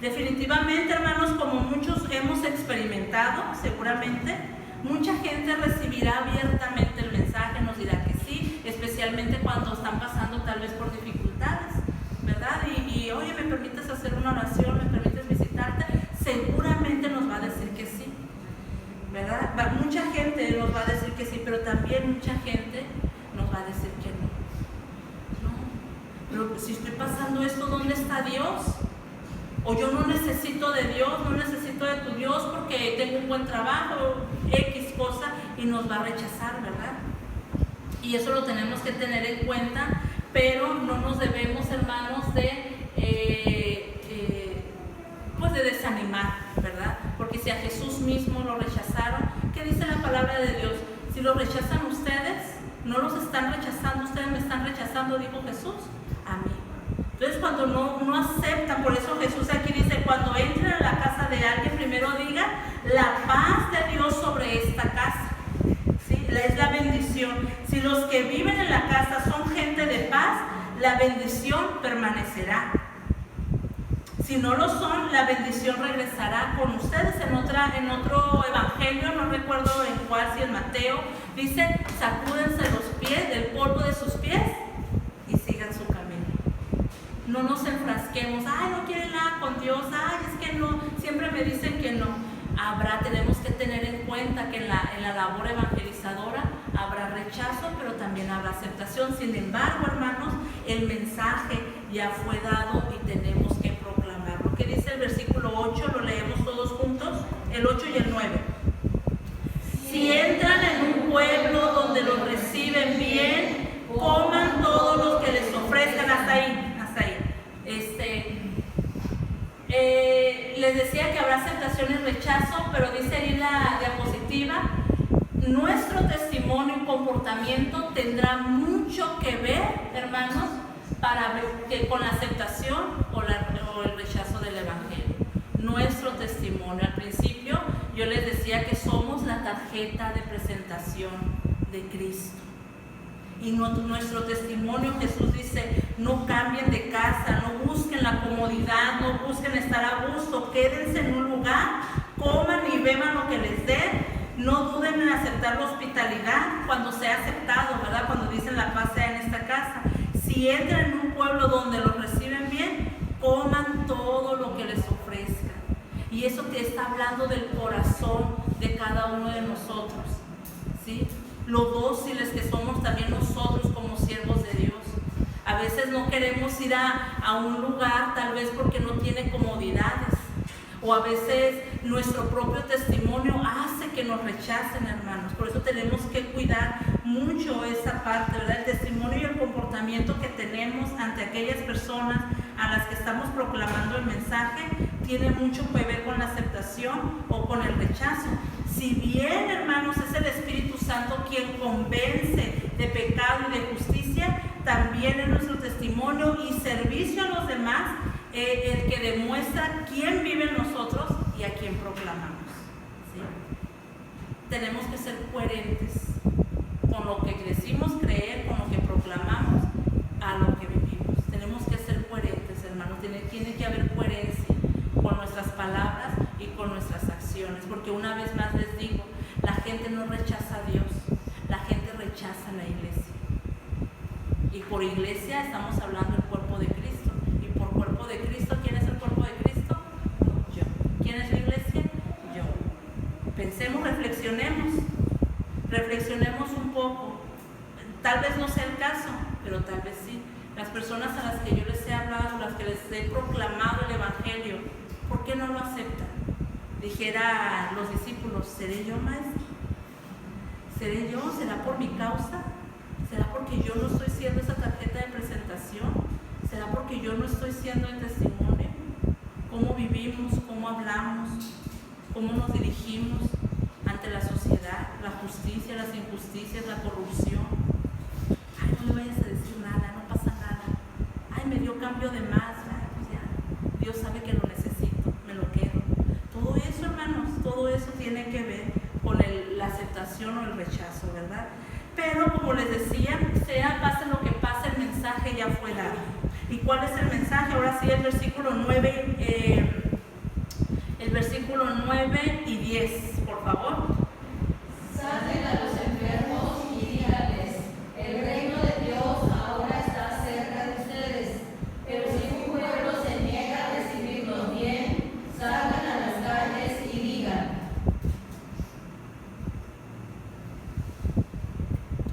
S1: Definitivamente, hermanos, como muchos hemos experimentado, seguramente, mucha gente recibirá abiertamente el mensaje, nos dirá que sí, especialmente cuando están pasando tal vez por dificultades, ¿verdad? Y oye, ¿me permites hacer una oración? ¿Me permites visitarte? Seguramente nos va a decir que sí, ¿verdad? Mucha gente nos va a decir que sí, pero también mucha gente nos va a decir que no. Pero si estoy pasando esto, ¿dónde está Dios? O yo no necesito de Dios, no necesito de tu Dios porque tengo un buen trabajo, X cosa, y nos va a rechazar, ¿verdad? Y eso lo tenemos que tener en cuenta, pero no nos debemos, hermanos, pues de desanimar, ¿verdad? Porque si a Jesús mismo lo rechazaron, ¿qué dice la palabra de Dios? Si lo rechazan ustedes, no los están rechazando, ustedes me están rechazando, dijo Jesús, a mí. Entonces cuando no aceptan, por eso Jesús aquí dice, cuando entren a la casa de alguien, primero diga, la paz de Dios sobre esta casa. ¿Sí? Es la bendición. Si los que viven en la casa son gente de paz, la bendición permanecerá. Si no lo son, la bendición regresará con ustedes. En otro evangelio, no recuerdo en cuál, si en Mateo, dice, sacúdense los pies, del polvo de sus pies y sigan su camino. No nos enfrasquemos, ay, no quieren nada con Dios, ay, es que no, siempre me dicen que no. Tenemos que tener en cuenta que en la labor evangelizadora habrá rechazo, pero también habrá aceptación. Sin embargo, hermanos, el mensaje ya fue dado y tenemos que proclamarlo. ¿Qué dice el versículo 8? Lo leemos todos juntos, el 8 y el 9. Si entran en un pueblo donde los reciben bien, coman todos los que les ofrezcan. Hasta ahí. Les decía que habrá aceptación y rechazo, pero dice ahí la diapositiva, nuestro testimonio y comportamiento tendrá mucho que ver, hermanos, con la aceptación o el rechazo del evangelio. Nuestro testimonio. Al principio yo les decía que somos la tarjeta de presentación de Cristo. Y nuestro testimonio, Jesús dice, no cambien de casa, no busquen la comodidad, no busquen estar a gusto, quédense en un lugar, coman y beban lo que les den, no duden en aceptar la hospitalidad cuando sea aceptado, ¿verdad? Cuando dicen la paz sea en esta casa. Si entran en un pueblo donde los reciben bien, coman todo lo que les ofrezcan. Y eso te está hablando del corazón de cada uno de nosotros, ¿sí? Lo dóciles que somos también nosotros como siervos de Dios. A veces no queremos ir a un lugar tal vez porque no tiene comodidades, o a veces nuestro propio testimonio hace que nos rechacen, hermanos. Por eso tenemos que cuidar mucho esa parte, ¿verdad? El testimonio y el comportamiento que tenemos ante aquellas personas a las que estamos proclamando el mensaje tiene mucho que ver con la aceptación o con el rechazo. Si bien, hermanos, es el Espíritu Santo quien convence de pecado y de justicia, también es nuestro testimonio y servicio a los demás el que demuestra quién vive en nosotros y a quién proclamamos. ¿Sí? Tenemos que ser coherentes con lo que decimos creer, con lo que proclamamos, a lo que vivimos. Tenemos que ser coherentes, hermanos. Tiene que haber coherencia con nuestras palabras y con nuestras acciones, porque una vez más les digo, la gente no rechaza a Dios, la gente rechaza a la iglesia. Y por iglesia estamos hablando del cuerpo de Cristo. Y por cuerpo de Cristo, ¿quién es el cuerpo de Cristo? Yo. ¿Quién es la iglesia? Yo. Pensemos, reflexionemos un poco. Tal vez no sea el caso, pero tal vez sí. Las personas a las que yo les he hablado, las que les he proclamado el Evangelio, ¿por qué no lo aceptan? Dijera los discípulos, ¿seré yo, maestro? ¿Seré yo? ¿Será por mi causa? ¿Será porque yo no estoy siendo esa tarjeta de presentación? ¿Será porque yo no estoy siendo el testimonio? ¿Cómo vivimos? ¿Cómo hablamos? ¿Cómo nos dirigimos ante la sociedad? La justicia, las injusticias, la corrupción. Ay, no le vayas a decir nada, no pasa nada. Ay, me dio cambio de más. Ay, pues ya, Dios sabe que lo necesito, me lo quedo. Todo eso, hermanos, todo eso tiene que ver con la aceptación o el rechazo, ¿verdad? Pero como les decía, pase lo que pase, el mensaje ya fue dado. ¿Y cuál es el mensaje? Ahora sí, el versículo 9 y 10, por favor.
S2: Sanen a los enfermos y díganles, el reino de Dios ahora está cerca de ustedes. Pero si un pueblo se niega a recibirlos bien, salgan a las calles y digan.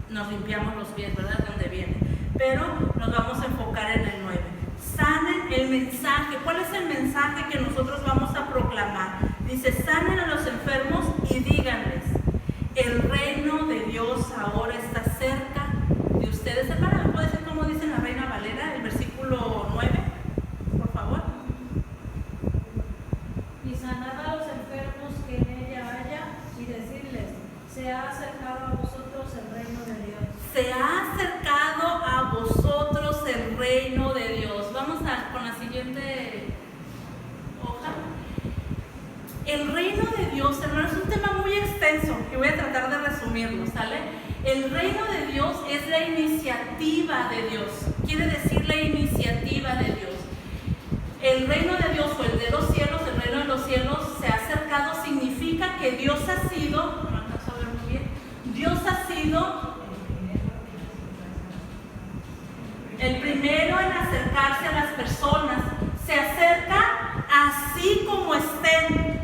S1: Nos limpiamos los pies, ¿verdad? De donde viene. Pero nos vamos a enfocar en el 9. Sanen el mensaje. ¿Cuál es el mensaje que nosotros vamos a proclamar? Dice, sanen a los enfermos y díganles, el reino de Dios ahora está cerca de ustedes. Hermana, ¿me puede decir cómo dice la Reina Valera, el versículo 9? Por favor.
S3: Y sanad a los enfermos que en ella haya y decirles, se ha acercado a vosotros el reino de Dios.
S1: Se ha acercado a vosotros el reino de Dios. Vamos con la siguiente hoja. El reino de Dios, hermano, es un tema muy extenso que voy a tratar de resumirlo, ¿sale? El reino de Dios es la iniciativa de Dios. Quiere decir la iniciativa de Dios. El reino de Dios o el de los cielos, el reino de los cielos se ha acercado, significa que Dios ha sido, no alcanzo a ver muy bien, Dios ha sido el primero en acercarse a las personas. Se acerca así como estén.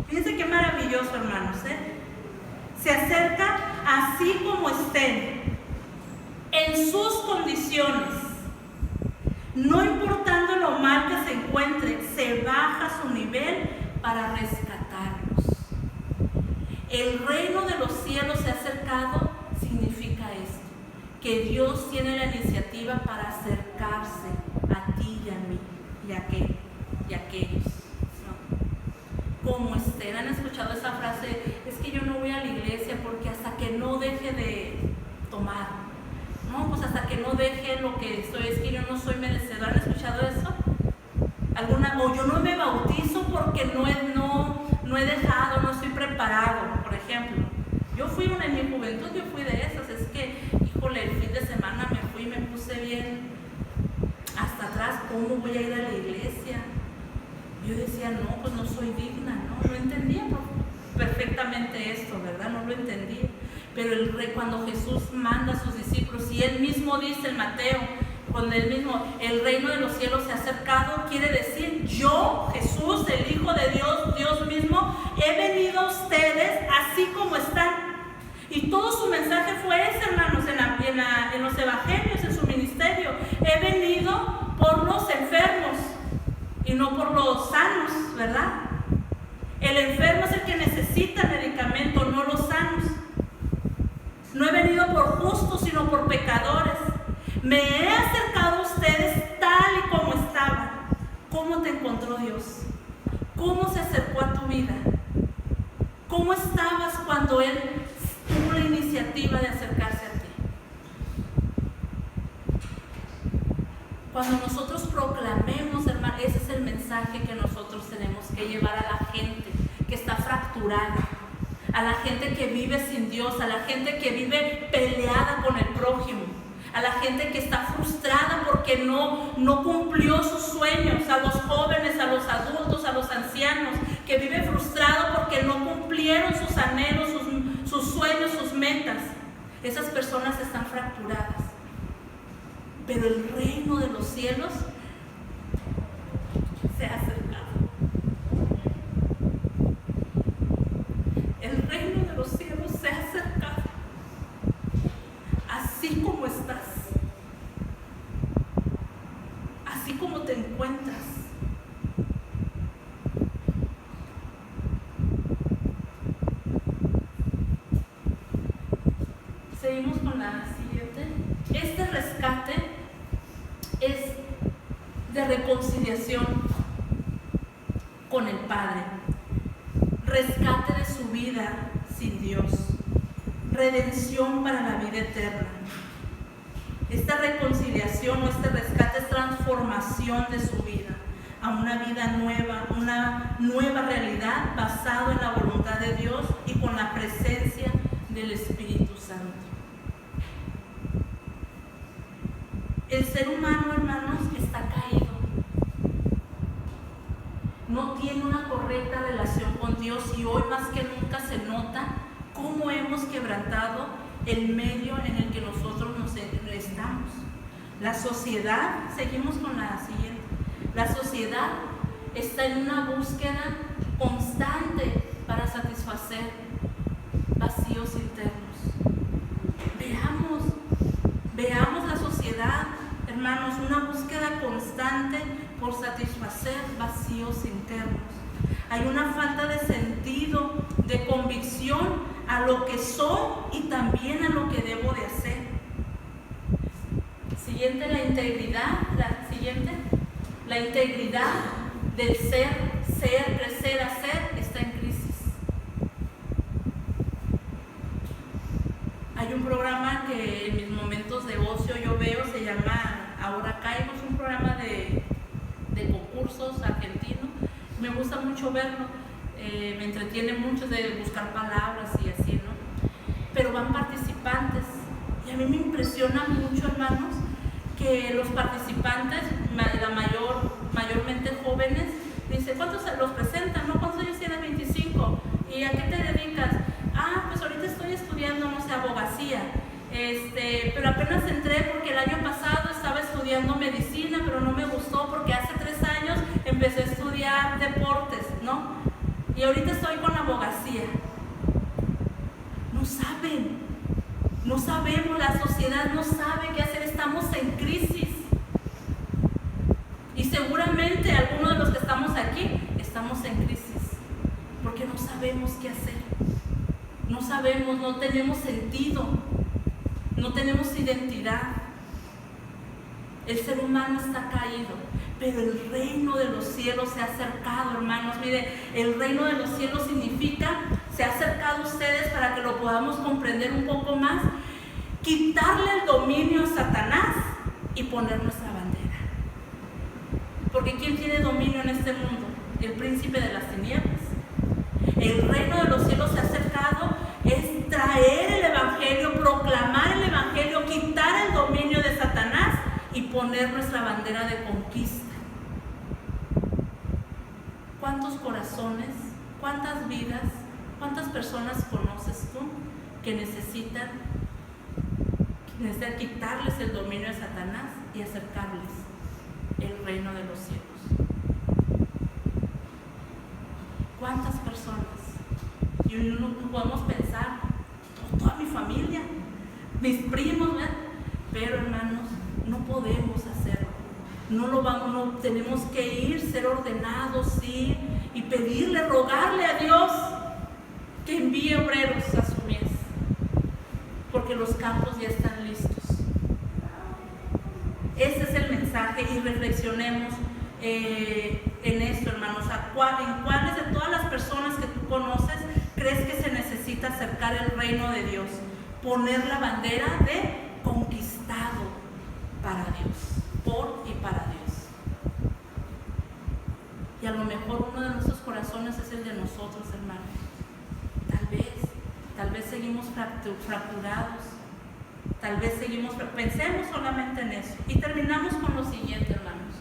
S1: Fíjense qué maravilloso, hermanos, ¿eh? Se acerca así como estén, en sus condiciones. No importando lo mal que se encuentre, se baja su nivel para rescatarlos. El reino de los cielos se ha acercado, significa esto, que Dios tiene la iniciativa para acercarse a ti y a mí y a aquellos, ¿no? Como estén. ¿Han escuchado esa frase? Es que yo no voy a la iglesia porque hasta que no deje de tomar, no, pues hasta que no deje lo que estoy, es que yo no soy merecedor. ¿Han escuchado eso? O yo no me bautizo porque no he dejado, no estoy preparado, por ejemplo. Yo fui en mi juventud, yo fui de esas. Es que, híjole, el fin de semana me fui y me puse bien hasta atrás. ¿Cómo voy a ir a la iglesia? Yo decía, no, pues no soy digna, ¿no? No entendía perfectamente esto, ¿verdad? No lo entendía. Pero cuando Jesús manda a sus discípulos, y él mismo dice en Mateo, con él mismo, el reino de los cielos se ha acercado, quiere decir, yo, Jesús, el Hijo de Dios, Dios mismo, he venido a ustedes así como están. Y todo su mensaje fue ese, hermanos, en los evangelios, en su ministerio. He venido por los enfermos y no por los sanos, ¿verdad? El enfermo es el que necesita medicamento, no los sanos. No he venido por justos, sino por pecadores. Me he acercado a ustedes tal y como estaban. ¿Cómo te encontró Dios? ¿Cómo se acercó a tu vida? ¿Cómo estabas cuando Él tuvo la iniciativa de acercarse a ti? Cuando nosotros proclamemos, hermano, ese es el mensaje que nosotros tenemos que llevar a la gente que está fracturada, a la gente que vive sin Dios, a la gente que vive peleada con el prójimo, a la gente que está frustrada porque no cumplió sus sueños, a los jóvenes, a los adultos, a los ancianos, que vive frustrado porque no cumplieron sus anhelos, sus sueños, sus metas. Esas personas están fracturadas. Pero el reino de los cielos se ha acercado. El reino de los cielos se ha acercado. Así como estás, así como te encuentras. Seguimos con la siguiente. Este rescate es de reconciliación con el Padre, rescate de su vida sin Dios, redención para la vida eterna. Esta reconciliación o este rescate es transformación de su vida a una vida nueva, una nueva realidad basada en la voluntad de Dios y con la presencia del Espíritu Santo. El ser humano, hermanos, está caído. No tiene una correcta relación con Dios y hoy más que nunca se nota cómo hemos quebrantado el medio en el que nosotros nos estamos. La sociedad, seguimos con la siguiente, la sociedad está en una búsqueda constante para satisfacer vacíos internos. Veamos la sociedad, hermanos, una búsqueda constante por satisfacer vacíos internos. Hay una falta de sentido, de convicción a lo que soy y también a lo que debo de hacer. Siguiente, la integridad. La integridad del ser, crecer, hacer, está en crisis. Hay un programa que en mis momentos de ocio yo veo, se llama Ahora Caigo, es un programa de concursos argentino. Me gusta mucho verlo, me entretiene mucho de buscar palabras y así, ¿no? Pero van participantes y a mí me impresiona mucho, hermanos, que los participantes, mayormente jóvenes, dice, ¿cuántos los presentan? ¿No? ¿Cuántos años tienes? 25. ¿Y a qué te dedicas? Ah, pues ahorita estoy estudiando, no sé, abogacía. Pero apenas entré porque el año pasado estaba estudiando medicina, pero no me gustó porque hace 3 años empecé a estudiar deportes, ¿no? Y ahorita estoy con abogacía. No sabemos, la sociedad no sabe qué hacer, estamos en crisis. Y seguramente algunos de los que estamos aquí estamos en crisis, porque no sabemos qué hacer. No sabemos, no tenemos sentido, no tenemos identidad. El ser humano está caído, pero el reino de los cielos se ha acercado, hermanos. Mire, el reino de los cielos significa, se ha acercado a ustedes para que lo podamos comprender un poco más, quitarle el dominio a Satanás y poner nuestra bandera. Porque ¿quién tiene dominio en este mundo? El príncipe de las tinieblas. El reino de los cielos se ha acercado, es traer el evangelio, proclamar el evangelio, quitar el dominio de Satanás y poner nuestra bandera de conquista. ¿Cuántos corazones, cuántas vidas, cuántas personas conoces tú que necesitan quitarles el dominio de Satanás y acercarles el reino de los cielos? ¿Cuántas personas? Y no podemos pensar, toda mi familia, mis primos, ¿verdad? Pero hermanos, no podemos hacerlo. No tenemos que ir, ser ordenados, ir y pedirle, rogarle a Dios que envíe obreros a su mies, porque los campos ya están listos. Ese es el mensaje y reflexionemos. en esto, hermanos. ¿En cuáles de todas las personas que tú conoces crees que se necesita acercar el reino de Dios? Poner la bandera de conquistado para Dios, por y para Dios. Y a lo mejor uno de nuestros corazones es el de nosotros, hermanos. Tal vez seguimos fracturados. Tal vez pensemos solamente en eso. Y terminamos con lo siguiente, hermanos.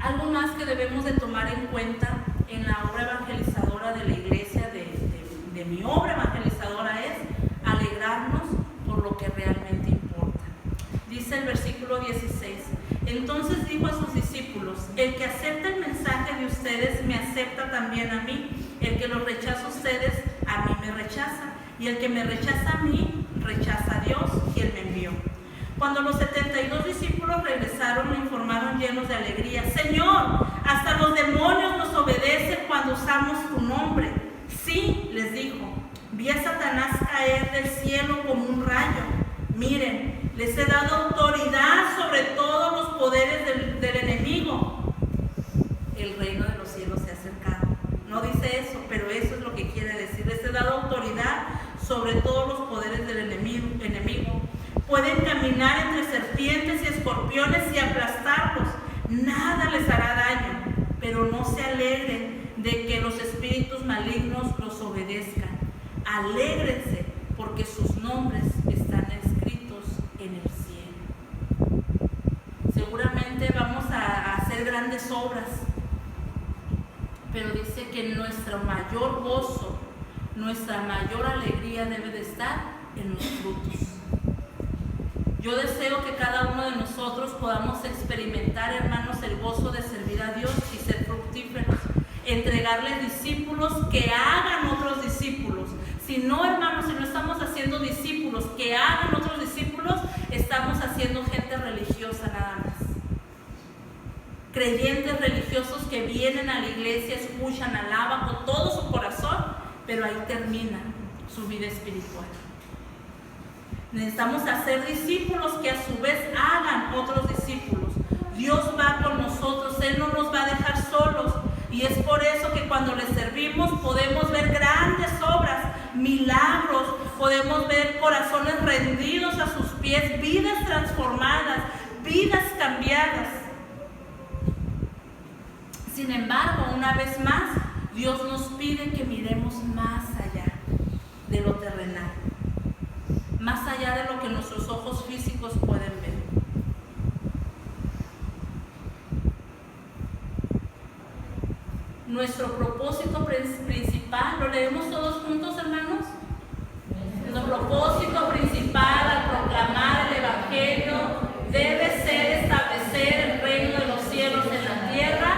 S1: Algo más que debemos de tomar en cuenta en la obra evangelizadora de la iglesia, de mi obra evangelizadora, es alegrarnos por lo que realmente importa. Dice el versículo 16: entonces dijo a sus discípulos: el que acepta el mensaje de ustedes me acepta también a mí. El que los rechaza a ustedes, a mí me rechaza. Y el que me rechaza a mí, rechaza a Dios, quien me envió. Cuando los 72 discípulos regresaron, le informaron llenos de alegría: Señor, hasta los demonios nos obedecen cuando usamos tu nombre. Sí, les dijo, vi a Satanás caer del cielo como un rayo. Miren, les he dado autoridad sobre todos los poderes del enemigo. El reino de los cielos se ha acercado. No dice eso, pero eso es lo que quiere decir. Les he dado autoridad sobre todos los poderes del enemigo. Pueden caminar entre serpientes y escorpiones y aplastarlos. Nada les hará daño, pero no se alegren de que los espíritus malignos los obedezcan. Alégrense porque sus nombres están escritos en el cielo. Seguramente vamos a hacer grandes obras, pero dice que nuestro mayor gozo, nuestra mayor alegría debe de estar en los frutos. Yo deseo que cada uno de nosotros podamos experimentar, hermanos, el gozo de servir a Dios y ser fructíferos, entregarle discípulos que hagan otros discípulos. Si no, hermanos, si no estamos haciendo discípulos que hagan otros discípulos, estamos haciendo gente religiosa nada más. Creyentes religiosos que vienen a la iglesia, escuchan, alaban con todo su corazón, pero ahí termina su vida espiritual. Necesitamos hacer discípulos que a su vez hagan otros discípulos. Dios va con nosotros, Él no nos va a dejar solos. Y es por eso que cuando le servimos podemos ver grandes obras, milagros, podemos ver corazones rendidos a sus pies, vidas transformadas, vidas cambiadas. Sin embargo, una vez más, Dios nos pide que miremos más allá de lo terrenal, más allá de lo que nuestros ojos físicos pueden ver. Nuestro propósito principal, ¿lo leemos todos juntos, hermanos? Nuestro propósito principal al proclamar el Evangelio debe ser establecer el reino de los cielos en la tierra,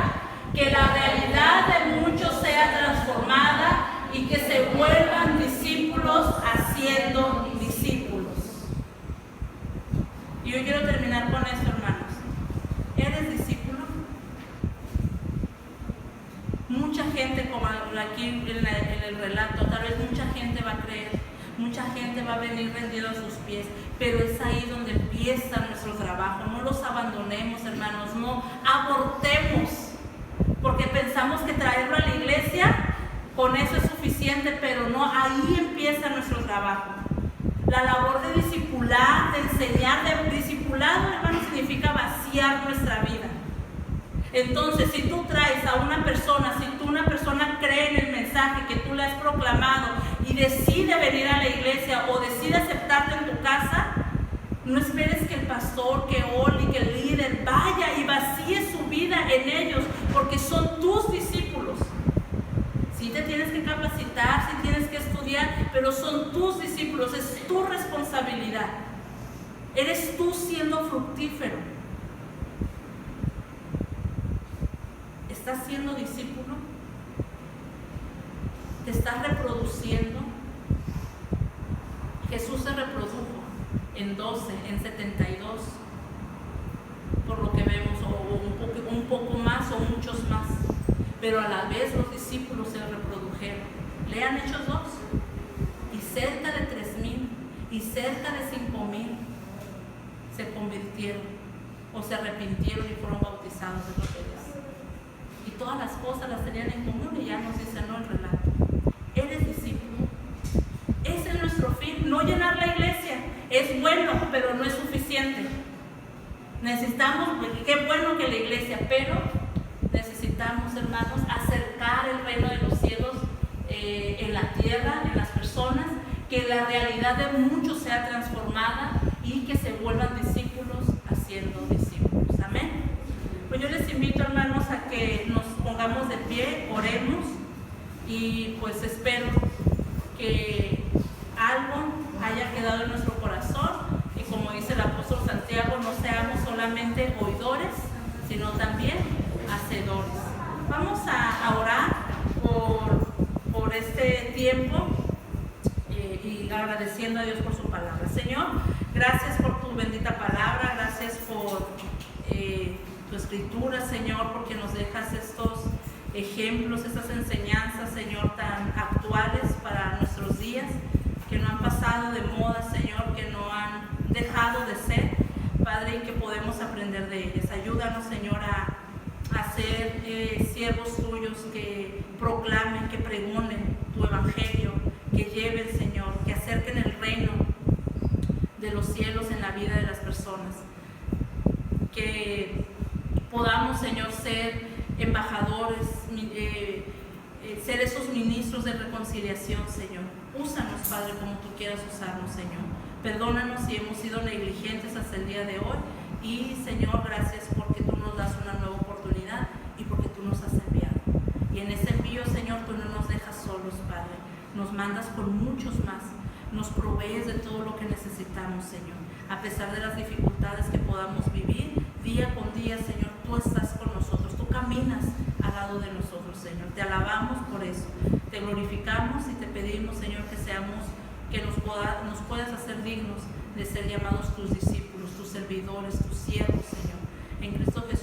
S1: que la realidad de muchos sea transformada y que se vuelvan discípulos haciendo discípulos. Y yo quiero terminar con esto, hermanos. ¿Eres discípulo? Mucha gente, como aquí en el relato, tal vez mucha gente va a creer, mucha gente va a venir rendida a sus pies, pero es ahí donde empieza nuestro trabajo. No los abandonemos, hermanos, no abortemos, porque pensamos que traerlo a la iglesia, con eso es suficiente, pero no, ahí empieza nuestro trabajo. La labor de discipular, de enseñar, de discipulado, hermano, significa vaciar nuestra vida. Entonces, si tú traes a una persona, si una persona cree en el mensaje que tú le has proclamado y decide venir a la iglesia o decide aceptarte en tu casa, no esperes que el pastor, que Oli, que el líder vaya y vacíe su vida en ellos, porque son tus discípulos. Sí te tienes que capacitar, sí tienes que estudiar, pero son tus discípulos, es tu responsabilidad. Eres tú siendo fructífero. ¿Estás siendo discípulo? ¿Te estás reproduciendo? Jesús se reprodujo en 12, en 72, por lo que vemos, o un poco más o muchos más, pero a la vez los discípulos se reprodujeron. Lean Hechos 2, y cerca de 3,000 y cerca de 5,000 se convirtieron. o se arrepintieron y fueron bautizados, es lo que dice. Y todas las cosas las tenían en común y ya nos dice, no, el relato. Eres discípulo. Ese es nuestro fin, no llenar la iglesia. Es bueno, pero no es suficiente. Necesitamos, qué bueno que la iglesia, pero necesitamos, hermanos, acercar el reino de los cielos en la tierra, en las personas, que la realidad de muchos sea transformada y que se vuelvan discípulos haciendo discípulos. Amén. Pues yo les invito, hermanos, a que nos pongamos de pie, oremos y pues espero que algo haya quedado en nuestro corazón y, como dice el apóstol Santiago, no seamos solamente oidores, sino también hacedores. Vamos a orar por este tiempo y agradeciendo a Dios por su palabra. Señor, gracias por tu bendita palabra, gracias por tu escritura, Señor, porque nos dejas estos ejemplos, estas enseñanzas, Señor, tan actuales para nuestros días, que no han pasado de moda, Señor, que no han dejado de ser, Padre, y que podemos aprender de ellas. Ayúdanos, Señor, a ser siervos tuyos que proclamen, que pregonen tu evangelio, que lleven, Señor, que acerquen el reino de los cielos en la vida de las personas. Que podamos, Señor, ser embajadores, ser esos ministros de reconciliación, Señor. Úsanos, Padre, como tú quieras usarnos, Señor. Perdónanos si hemos sido negligentes hasta el día de hoy. Y, Señor, gracias porque tú nos das una nueva oportunidad y porque tú nos has enviado. Y en ese envío, Señor, tú no nos dejas solos, Padre. Nos mandas con muchos más. Nos provees de todo lo que necesitamos, Señor. A pesar de las dificultades que podamos vivir, día con día, Señor, tú estás con nosotros. Tú caminas al lado de nosotros, Señor. Te alabamos por eso. Te glorificamos y te pedimos, Señor, que nos puedas hacer dignos de ser llamados tus discípulos, tus servidores, tus siervos, Señor. En Cristo Jesús.